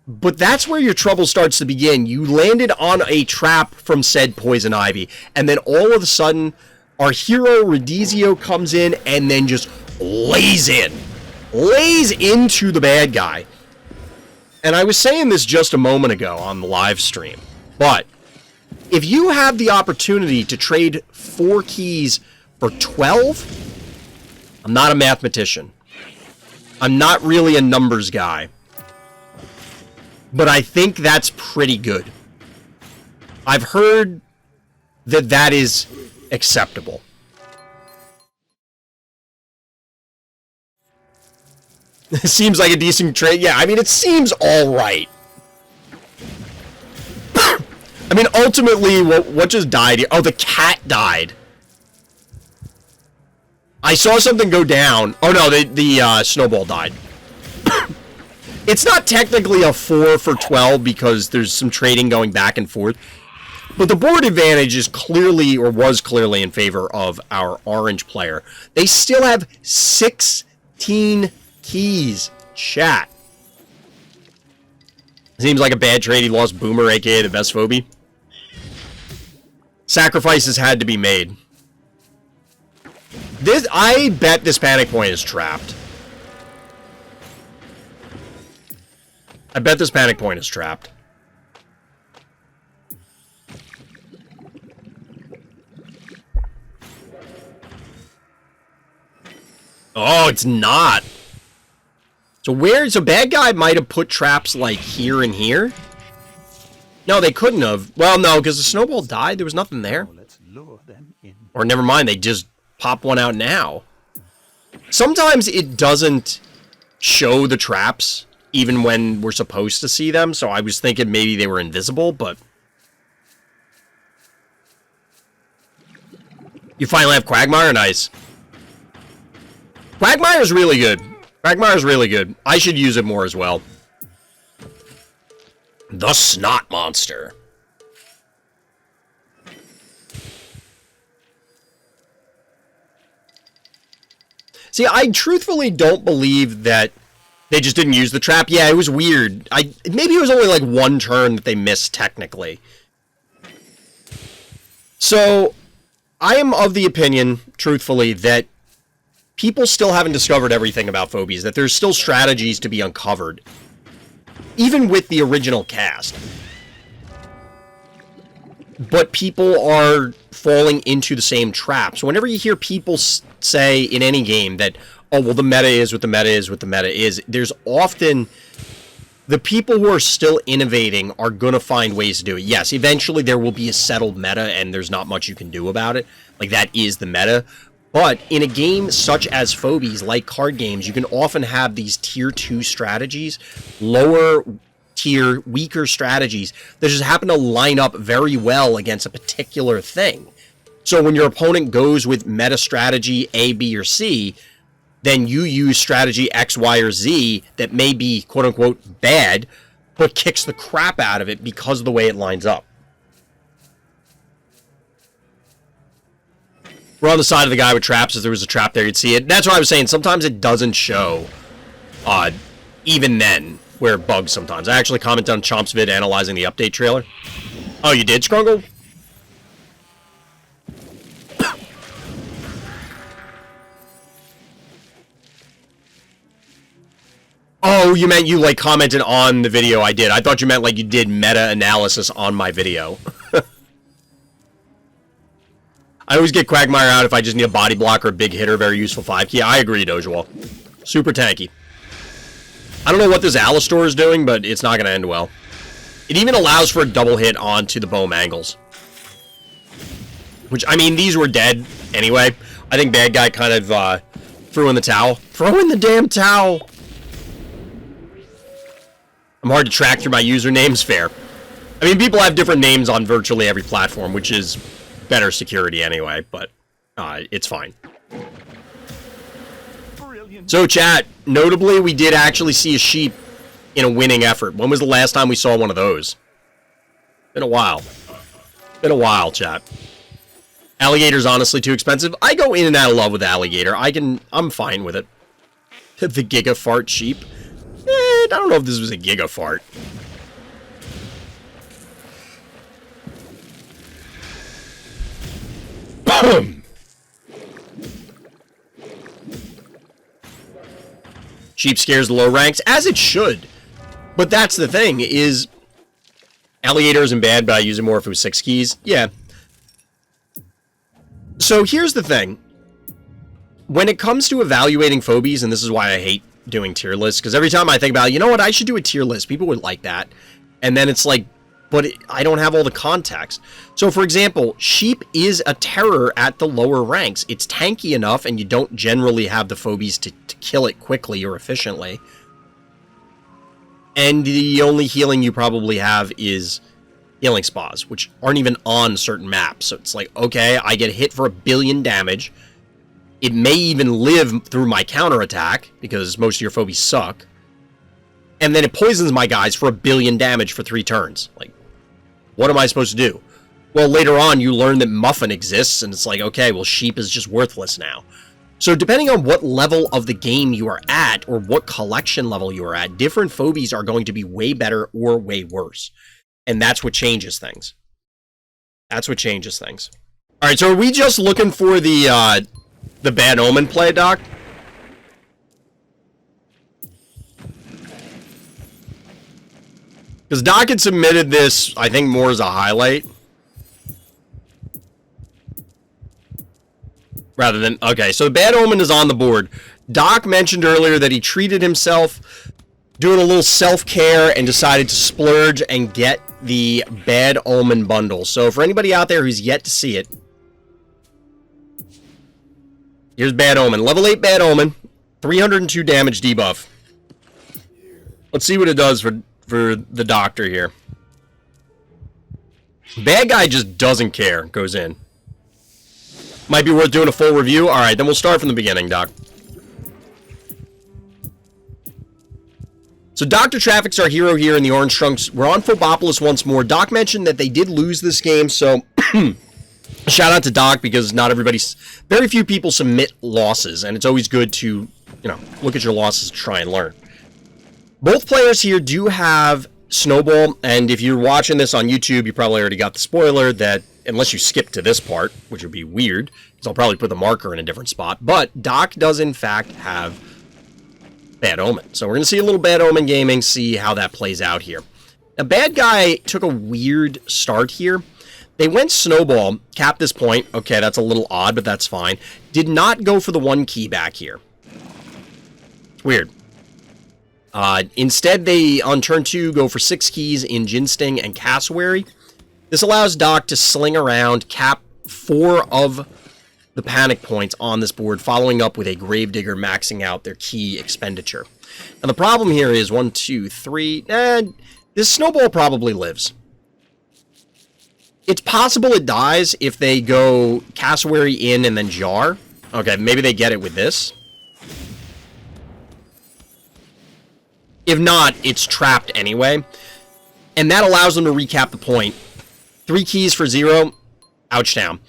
but that's where your trouble starts to begin. You landed on a trap from said Poison Ivy, and then all of a sudden... Our hero, Rodizio, comes in and then just lays into the bad guy. And I was saying this just a moment ago on the live stream, but if you have the opportunity to trade 4 keys for 12, I'm not a mathematician. I'm not really a numbers guy. But I think that's pretty good. I've heard that that is... acceptable. Seems like a decent trade. Yeah, I mean, it seems all right. I mean, ultimately, what just died here? Oh, the cat died. I saw something go down. Oh, no, the snowball died. It's not technically a 4 for 12 because there's some trading going back and forth. But the board advantage is clearly, or was clearly, in favor of our orange player. They still have 16 keys. Chat. Seems like a bad trade. He lost Boomer, aka the best Phobie. Sacrifices had to be made. I bet this panic point is trapped. I bet this panic point is trapped. Oh, it's not. So bad guy might have put traps like here and here? No, they couldn't have. Well, no, because the snowball died. There was nothing there. Let's lure them in. Or never mind, they just pop one out now. Sometimes it doesn't show the traps, even when we're supposed to see them, so I was thinking maybe they were invisible, but... You finally have Quagmire? Nice. Quagmire's really good. Quagmire's really good. I should use it more as well. The Snot Monster. See, I truthfully don't believe that they just didn't use the trap. Yeah, it was weird. Maybe it was only like one turn that they missed, technically. So, I am of the opinion, truthfully, that people still haven't discovered everything about Phobies, that there's still strategies to be uncovered. Even with the original cast. But people are falling into the same traps. Whenever you hear people say in any game that, oh, well, the meta is what the meta is what the meta is, there's often the people who are still innovating are going to find ways to do it. Yes, eventually there will be a settled meta and there's not much you can do about it. Like, that is the meta. But in a game such as Phobies, like card games, you can often have these tier 2 strategies, lower tier, weaker strategies that just happen to line up very well against a particular thing. So when your opponent goes with meta strategy A, B, or C, then you use strategy X, Y, or Z that may be quote-unquote bad, but kicks the crap out of it because of the way it lines up. We're on the side of the guy with traps. If there was a trap there, you'd see it. That's what I was saying. Sometimes it doesn't show, even then, where it bugs sometimes. I actually commented on Chomp's vid analyzing the update trailer. Oh, you did, Scrungle? Oh, you meant you, like, commented on the video I did. I thought you meant, like, you did meta-analysis on my video. I always get Quagmire out if I just need a body block or a big hitter, very useful 5-key. I agree, Dojawal. Super tanky. I don't know what this Alistor is doing, but it's not going to end well. It even allows for a double hit onto the Bohm Angles. Which, I mean, these were dead anyway. I think Bad Guy kind of threw in the towel. Throw in the damn towel! I'm hard to track through my usernames, fair. I mean, people have different names on virtually every platform, which is better security anyway, but it's fine. Brilliant. So, chat, notably, we did actually see a sheep in a winning effort. When was the last time we saw one of those? Been a while. Been a while, chat. Alligator's honestly too expensive. I go in and out of love with Alligator. I'm fine with it. The Giga Fart sheep. I don't know if this was a Giga Fart. Sheep scares the low ranks, as it should. But that's the thing, is Alligator isn't bad, but I use it more if it was 6 keys. Yeah. So here's the thing. When it comes to evaluating Phobies, and this is why I hate doing tier lists, because every time I think about, you know what, I should do a tier list, people would like that. And then it's like, but I don't have all the context. So, for example, Sheep is a terror at the lower ranks. It's tanky enough, and you don't generally have the Phobies to kill it quickly or efficiently. And the only healing you probably have is healing spas, which aren't even on certain maps. So it's like, okay, I get hit for 1 billion damage. It may even live through my counterattack, because most of your Phobies suck. And then it poisons my guys for 1 billion damage for 3 turns. Like, what am I supposed to do? Well, later on, you learn that Muffin exists, and it's like, okay, well, Sheep is just worthless now. So depending on what level of the game you are at, or what collection level you are at, different Phobies are going to be way better or way worse. And that's what changes things. That's what changes things. Alright, so are we just looking for the Bad Omen play, Doc? Because Doc had submitted this, I think, more as a highlight. Rather than... Okay, so the Bad Omen is on the board. Doc mentioned earlier that he treated himself, doing a little self-care, and decided to splurge and get the Bad Omen bundle. So for anybody out there who's yet to see it, here's Bad Omen. Level 8 Bad Omen. 302 damage debuff. Let's see what it does for the doctor here. Bad Guy just doesn't care. Goes in. Might be worth doing a full review. Alright, then we'll start from the beginning, Doc. So Dr. Traffic's our hero here in the Orange Trunks. We're on Phobopolis once more. Doc mentioned that they did lose this game, so shout out to Doc, because very few people submit losses, and it's always good to, look at your losses and try and learn. Both players here do have Snowball, and if you're watching this on YouTube, you probably already got the spoiler that, unless you skip to this part, which would be weird, because I'll probably put the marker in a different spot, but Doc does in fact have Bad Omen. So we're going to see a little Bad Omen gaming, see how that plays out here. A bad guy took a weird start here. They went Snowball, capped this point. Okay, that's a little odd, but that's fine. Did not go for the 1 key back here. Weird. Instead, they, on turn 2, go for 6 keys in Gin Sting and Cassowary. This allows Doc to sling around, cap 4 of the panic points on this board, following up with a Gravedigger, maxing out their key expenditure. And the problem here is 1, 2, 3, and this Snowball probably lives. It's possible it dies if they go Cassowary in and then Jar. Okay, maybe they get it with this. If not, it's trapped anyway. And that allows them to recap the point. 3 keys for 0. Ouch down.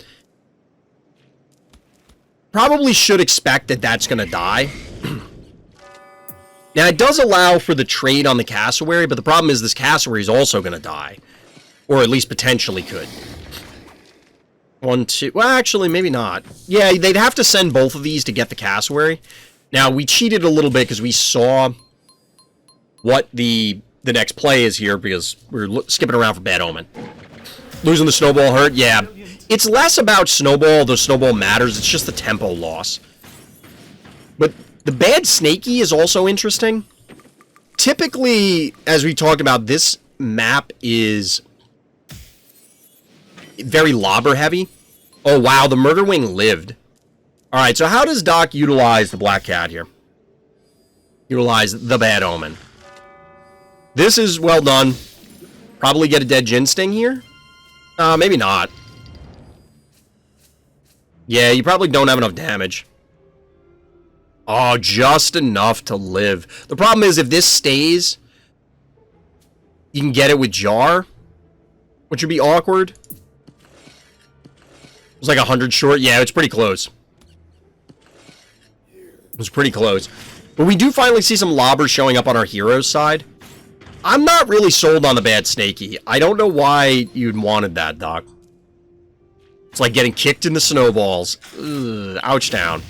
Probably should expect that that's going to die. Now, it does allow for the trade on the Cassowary, but the problem is this Cassowary is also going to die. Or at least potentially could. 1, 2... Well, actually, maybe not. Yeah, they'd have to send both of these to get the Cassowary. Now, we cheated a little bit because we saw what the next play is here, because we're skipping around for Bad Omen. Losing the Snowball hurt? Yeah. It's less about Snowball, though Snowball matters. It's just the tempo loss. But the Bad Snaky is also interesting. Typically, as we talked about, this map is very lobber heavy. Oh, wow, the Murder Wing lived. Alright, so how does Doc utilize the Black Cat here? Utilize the Bad Omen. This is well done. Probably get a dead Gin Sting here? Maybe not. Yeah, you probably don't have enough damage. Oh, just enough to live. The problem is, if this stays, you can get it with Jar, which would be awkward. It's like 100 short. Yeah, it's pretty close. It was pretty close. But we do finally see some lobbers showing up on our hero's side. I'm not really sold on the Bad Snaky. I don't know why you'd wanted that, Doc. It's like getting kicked in the snowballs. Ugh, ouch down.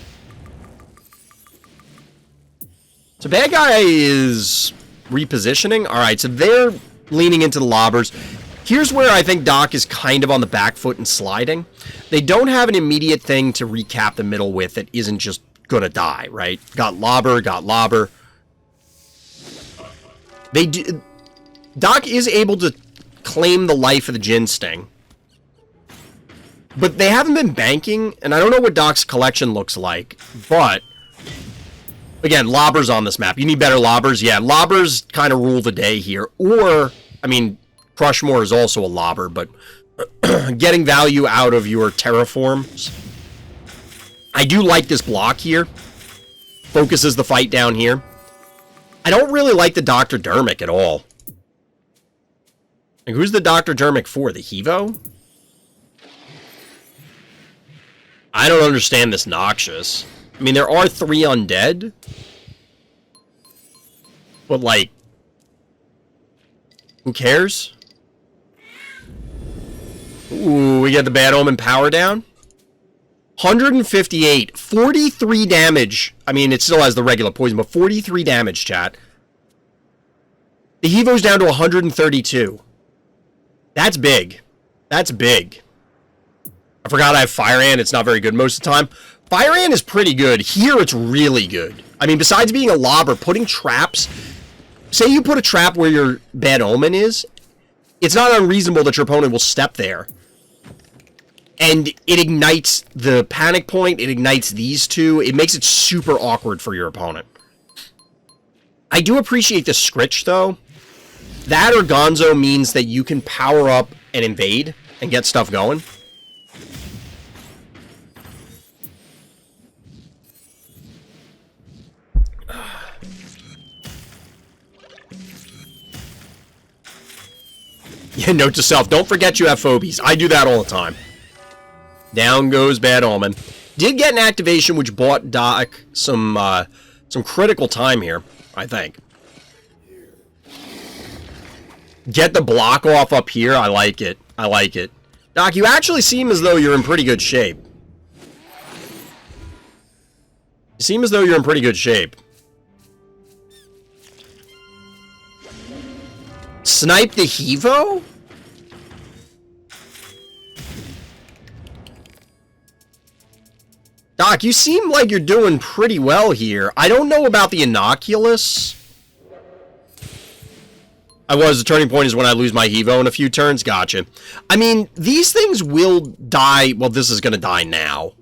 So Bad Guy is repositioning. Alright, so they're leaning into the lobbers. Here's where I think Doc is kind of on the back foot and sliding. They don't have an immediate thing to recap the middle with that isn't just gonna die, right? Got lobber. Doc is able to claim the life of the Gin Sting. But they haven't been banking, and I don't know what Doc's collection looks like, but again, lobbers on this map. You need better lobbers. Yeah, lobbers kind of rule the day here. Or, I mean, Crushmore is also a lobber, but getting value out of your terraforms. I do like this block here. Focuses the fight down here. I don't really like the Dr. Dermic at all. Like, who's the Dr. Dermic for? The Hevo? I don't understand this Noxious. I mean, there are 3 undead. But, like, who cares? Ooh, we get the Bad Omen power down. 158. 43 damage. I mean, it still has the regular poison, but 43 damage, chat. The Hevo's down to 132. That's big. That's big. I forgot I have Fire Ant. It's not very good most of the time. Fire Ant is pretty good. Here, it's really good. I mean, besides being a lobber, putting traps... Say you put a trap where your Bad Omen is, it's not unreasonable that your opponent will step there. And it ignites the panic point, it ignites these two, it makes it super awkward for your opponent. I do appreciate the Scritch, though. That or Gonzo means that you can power up and invade and get stuff going. Yeah, note to self, don't forget you have phobies. I do that all the time. Down goes Bad Omen. Did get an activation which bought Doc some critical time here, I think. Get the block off up here. I like it. I like it. Doc, you actually seem as though you're in pretty good shape. You seem as though you're in pretty good shape. Snipe the Hevo? Doc, you seem like you're doing pretty well here. I don't know about the Innocuous. The turning point is when I lose my Hevo in a few turns. Gotcha. I mean, these things will die. Well, this is going to die now.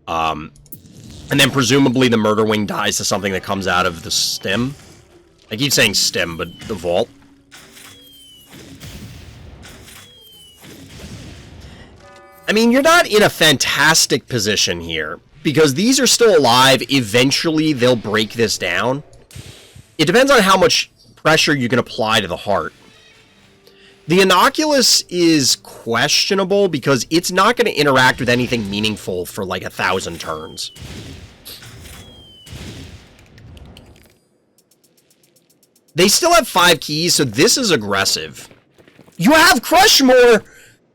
And then presumably the Murder Wing dies to something that comes out of the stem. I keep saying stem, but the vault. I mean, you're not in a fantastic position here, because these are still alive. Eventually, they'll break this down. It depends on how much pressure you can apply to the heart. The Innocuous is questionable, because it's not going to interact with anything meaningful for like 1,000 turns. They still have 5 keys, so this is aggressive. You have Crushmore!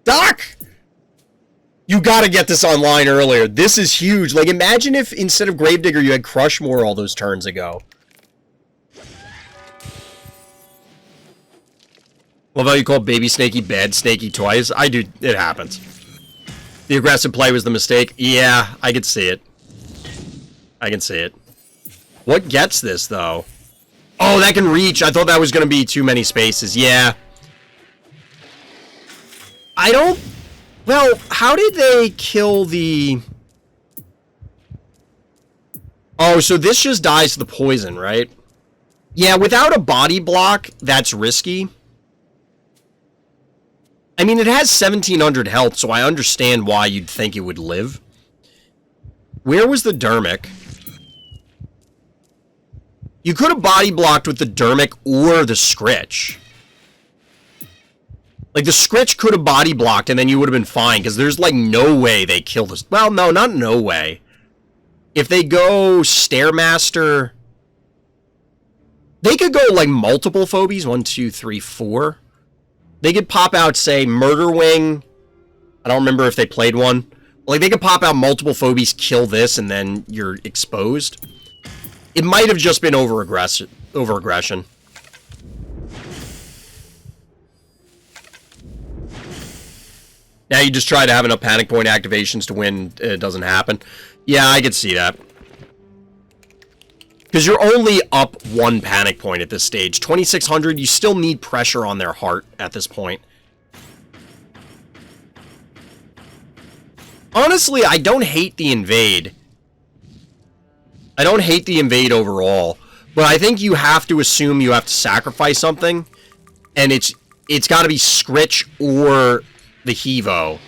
Doc! You gotta get this online earlier. This is huge. Like, imagine if instead of Gravedigger you had Crushmore all those turns ago. Love how you call Baby Snakey Bad Snakey twice. I do. It happens. The aggressive play was the mistake. Yeah, I can see it. I can see it. What gets this, though? Oh, that can reach. I thought that was going to be too many spaces. Yeah. I don't... Well, how did they kill the... Oh, so this just dies to the poison, right? Yeah, without a body block, that's risky. I mean, it has 1,700 health, so I understand why you'd think it would live. Where was the Dermic? You could have body blocked with the Dermic or the Scritch. Like, the Scritch could have body blocked, and then you would have been fine, because there's, like, no way they kill this. Well, no, not no way. If they go Stairmaster... They could go, like, multiple phobies. 1, 2, 3, 4. They could pop out, say, Murder Wing. I don't remember if they played one. Like, they could pop out multiple phobies, kill this, and then you're exposed. It might have just been over-aggression. Now you just try to have enough panic point activations to win, it doesn't happen. Yeah, I could see that. Because you're only up 1 panic point at this stage. 2,600, you still need pressure on their heart at this point. Honestly, I don't hate the invade. I don't hate the invade overall. But I think you have to assume you have to sacrifice something. And it's got to be Scritch or... the Hevo.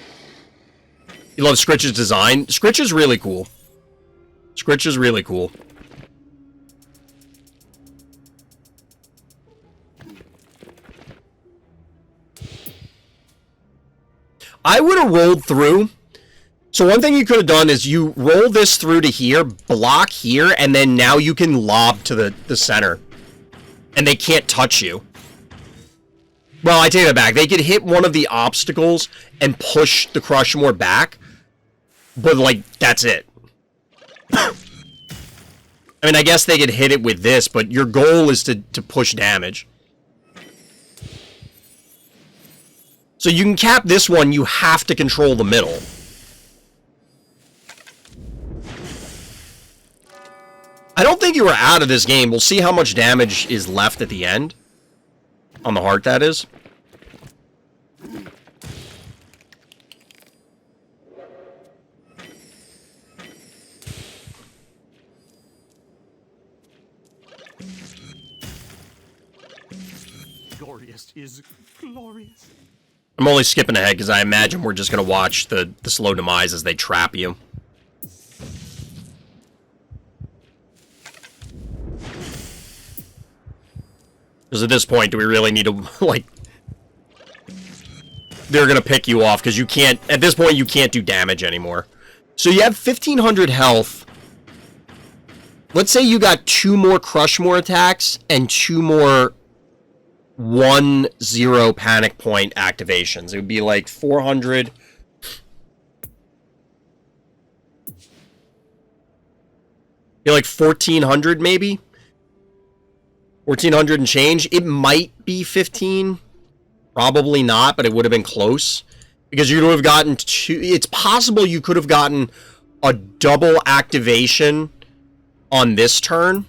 You love Scritch's design? Scritch is really cool. Scritch is really cool. I would have rolled through. So one thing you could have done is you roll this through to here, block here, and then now you can lob to the center. And they can't touch you. Well, I take that back. They could hit one of the obstacles and push the Crushmore back. But, like, that's it. I mean, I guess they could hit it with this, but your goal is to push damage. So you can cap this one, you have to control the middle. I don't think you were out of this game. We'll see how much damage is left at the end. On the heart, that is. Glorious is glorious. I'm only skipping ahead because I imagine we're just going to watch the slow demise as they trap you. Because at this point, do we really need to, like... they're going to pick you off because you can't, at this point, you can't do damage anymore. So you have 1,500 health. Let's say you got 2 more Crushmore attacks and 2 more 1-0 panic point activations. It would be like 400. Be like 1,400 maybe? 1,400 and change. It might be 15. Probably not, but it would have been close. Because you would have gotten 2... It's possible you could have gotten a double activation on this turn.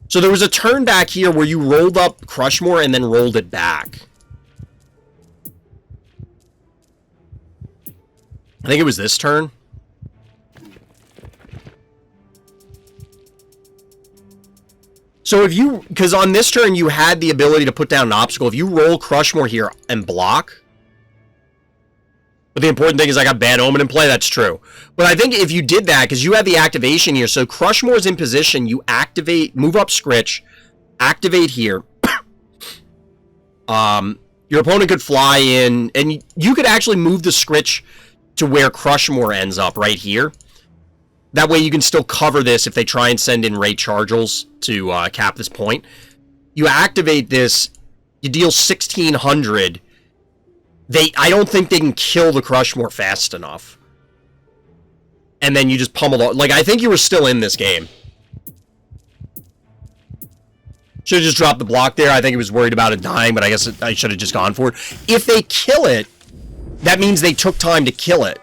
So there was a turn back here where you rolled up Crushmore and then rolled it back. I think it was this turn. So if you, because on this turn you had the ability to put down an obstacle. If you roll Crushmore here and block, but the important thing is I got Bad Omen in play, that's true. But I think if you did that, because you had the activation here, so Crushmore's in position, you activate, move up Scritch, activate here. Your opponent could fly in, and you could actually move the Scritch to where Crushmore ends up, right here. That way you can still cover this if they try and send in Ray Chargels to cap this point. You activate this, you deal 1,600. I don't think they can kill the Crushmore fast enough. And then you just pummel it. Like, I think you were still in this game. Should have just dropped the block there. I think he was worried about it dying, but I guess I should have just gone for it. If they kill it, that means they took time to kill it.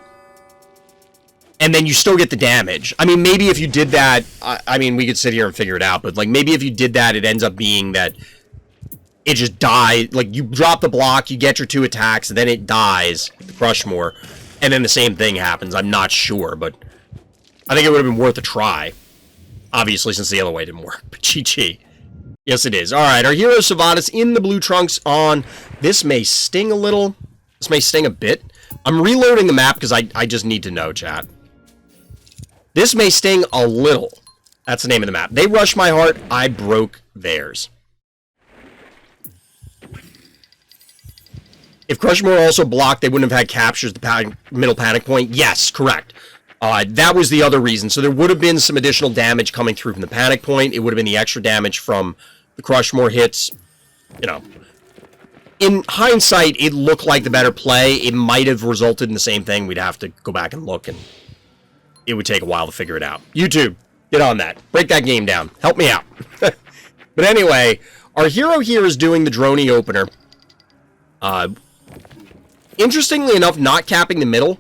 And then you still get the damage. I mean, maybe if you did that, I mean, we could sit here and figure it out, but, like, maybe if you did that, it ends up being that it just died. Like, you drop the block, you get your 2 attacks, and then it dies, the Crushmore, and then the same thing happens. I'm not sure, but I think it would have been worth a try. Obviously, since the other way didn't work, but GG. Yes, it is. All right, our hero Sivadas in the blue trunks on. This may sting a little. This may sting a bit. I'm reloading the map because I just need to know, chat. This may sting a little. That's the name of the map. They rushed my heart. I broke theirs. If Crushmore also blocked, they wouldn't have had captures the middle panic point. Yes, correct. That was the other reason. So there would have been some additional damage coming through from the panic point. It would have been the extra damage from the Crushmore hits. You know, in hindsight, it looked like the better play. It might have resulted in the same thing. We'd have to go back and look, and it would take a while to figure it out. YouTube, get on that. Break that game down. Help me out. But anyway, our hero here is doing the droney opener. Interestingly enough, not capping the middle,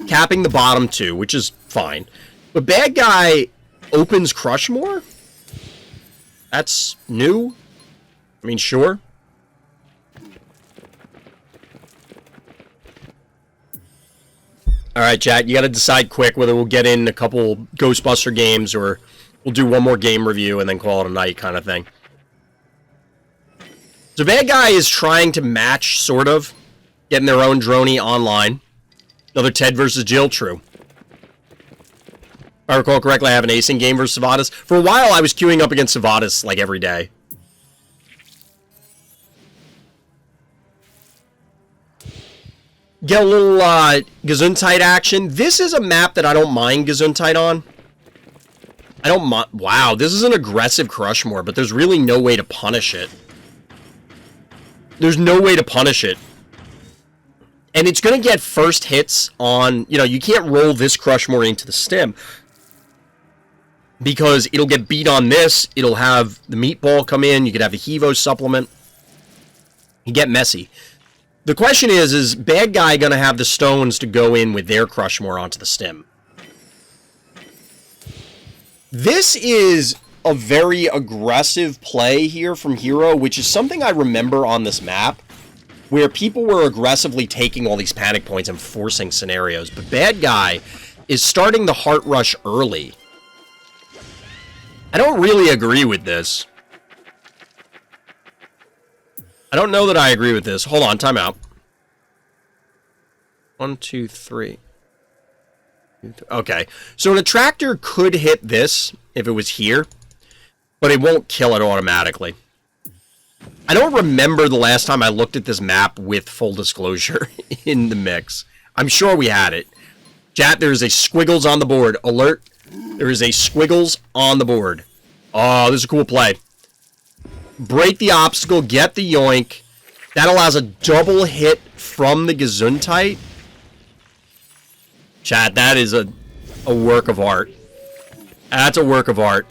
capping the bottom 2, which is fine. But bad guy opens Crushmore? That's new? I mean, sure. Alright, chat, you gotta decide quick whether we'll get in a couple Ghostbuster games or we'll do one more game review and then call it a night kind of thing. So bad guy is trying to match, sort of, getting their own droney online. Another Ted versus Jill, true. If I recall correctly, I have an async game versus Sivadas. For a while, I was queuing up against Sivadas, like, every day. Get a little, Gesundheit action. This is a map that I don't mind Gesundheit on. I don't mind... Wow, this is an aggressive Crushmore, but there's really no way to punish it. There's no way to punish it. And it's going to get first hits on... You know, you can't roll this Crushmore into the stem. Because it'll get beat on this. It'll have the meatball come in. You could have the Hevo supplement. You get messy. The question is bad guy going to have the stones to go in with their Crushmore onto the stem? This is a very aggressive play here from Hero, which is something I remember on this map, where people were aggressively taking all these panic points and forcing scenarios. But bad guy is starting the Heart Rush early. I don't really agree with this. I don't know that I agree with this. Hold on, time out. 1, 2, 3. Okay, so an attractor could hit this if it was here, but it won't kill it automatically. I don't remember the last time I looked at this map with full disclosure in the mix. I'm sure we had it. Chat, there's a squiggles on the board. Alert. There is a squiggles on the board. Oh, this is a cool play. Break the obstacle, get the yoink. That allows a double hit from the Gesundheit. Chat, that is a work of art. That's a work of art.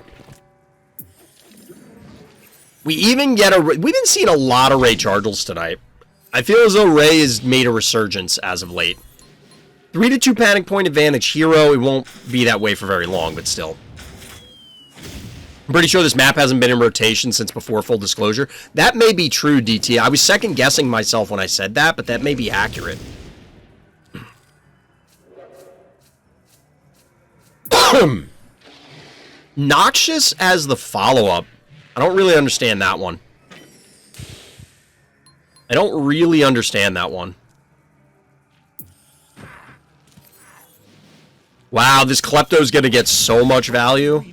We even get a... We've been seeing a lot of Ray Chargels tonight. I feel as though Ray has made a resurgence as of late. 3-2 panic point advantage hero. It won't be that way for very long, but still. I'm pretty sure this map hasn't been in rotation since before full disclosure. That may be true, DT. I was second guessing myself when I said that, but that may be accurate. Noxious as the follow-up. I don't really understand that one. I don't really understand that one. Wow, this Klepto's gonna get so much value.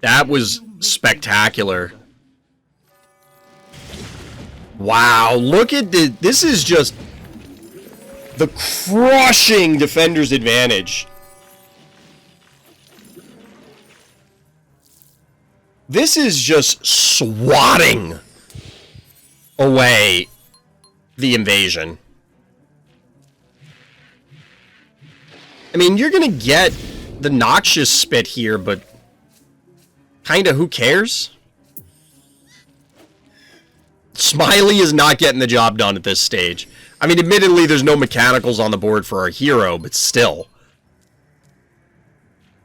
That was spectacular. Wow, look at this. This is just the crushing defender's advantage. This is just swatting away the invasion. I mean, you're gonna get the Noxious spit here, but kinda who cares? Smiley is not getting the job done at this stage. I mean, admittedly, there's no mechanicals on the board for our hero, but still.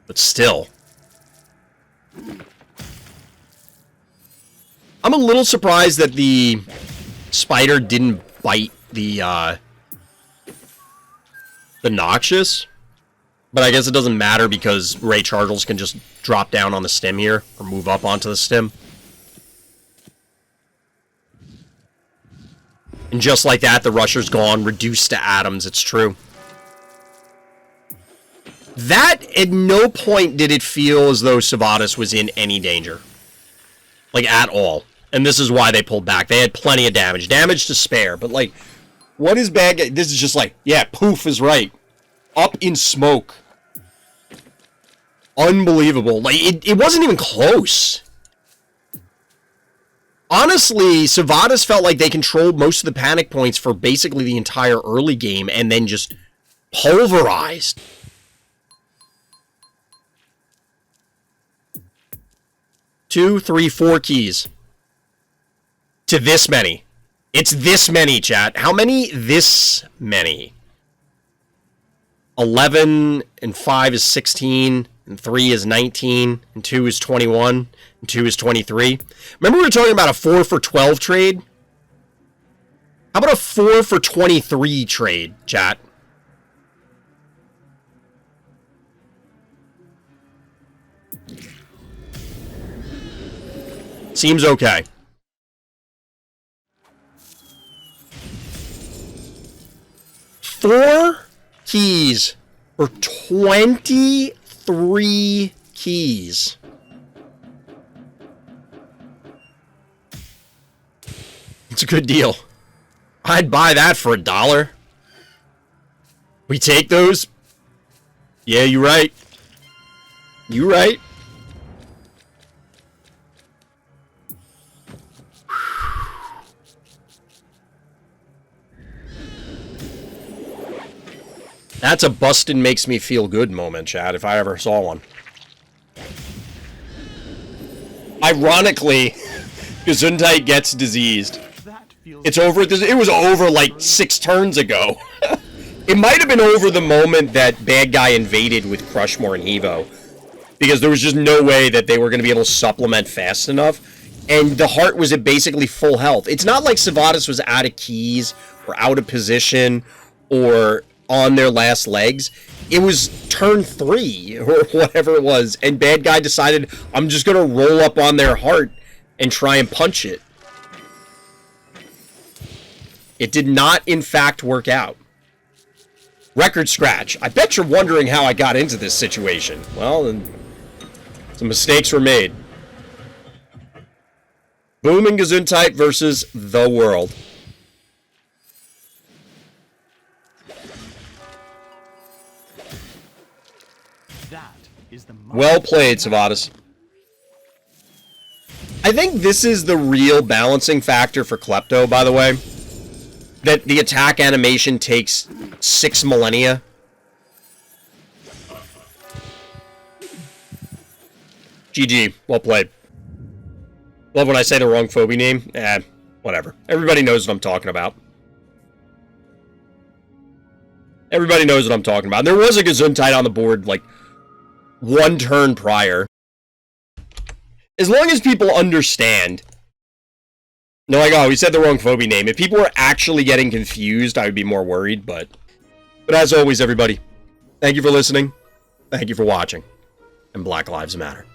But still. I'm a little surprised that the spider didn't bite the Noxious. But I guess it doesn't matter because Ray Chargels can just drop down on the stem here, or move up onto the stem. And just like that, the Rusher's gone, reduced to atoms, it's true. That, at no point did it feel as though Sivadas was in any danger. Like, at all. And this is why they pulled back. They had plenty of damage. Damage to spare. But, like, what is bad? This is just like, yeah, poof is right. Up in smoke. Unbelievable. Like, it wasn't even close. Honestly, Sivadas felt like they controlled most of the panic points for basically the entire early game and then just pulverized. Two, three, four keys. To this many. It's this many, chat. How many? This many. 11 and 5 is 16, and 3 is 19, and 2 is 21, and 2 is 23. Remember we were talking about a 4 for 12 trade? How about a 4 for 23 trade, chat? Seems okay. Four keys for 23 keys. It's a good deal. I'd buy that for $1. We take those? Yeah, you're right. You right. That's a bustin' makes me feel good moment, Chad, if I ever saw one. Ironically, Gesundheit gets diseased. It's over. It was over like 6 turns ago. It might have been over the moment that bad guy invaded with Crushmore and Evo. Because there was just no way that they were going to be able to supplement fast enough. And the heart was at basically full health. It's not like Sivadas was out of keys or out of position or on their last legs. It was turn 3 or whatever it was, and bad guy decided, I'm just gonna roll up on their heart and try and punch it. It did not in fact work out. Record scratch. I bet you're wondering how I got into this situation. Well, then some mistakes were made. Boom and Gesundheit versus the world. That is the Well played, Sivadas. I think this is the real balancing factor for Klepto, by the way. That the attack animation takes 6 millennia. GG. Well played. Love when I say the wrong phobie name. Whatever. Everybody knows what I'm talking about. Everybody knows what I'm talking about. There was a Gesundheit on the board, like, 1 turn prior. As long as people understand. No, like, oh, we said the wrong phobie name. If people were actually getting confused, I would be more worried, but as always, everybody, thank you for listening. Thank you for watching. And Black Lives Matter.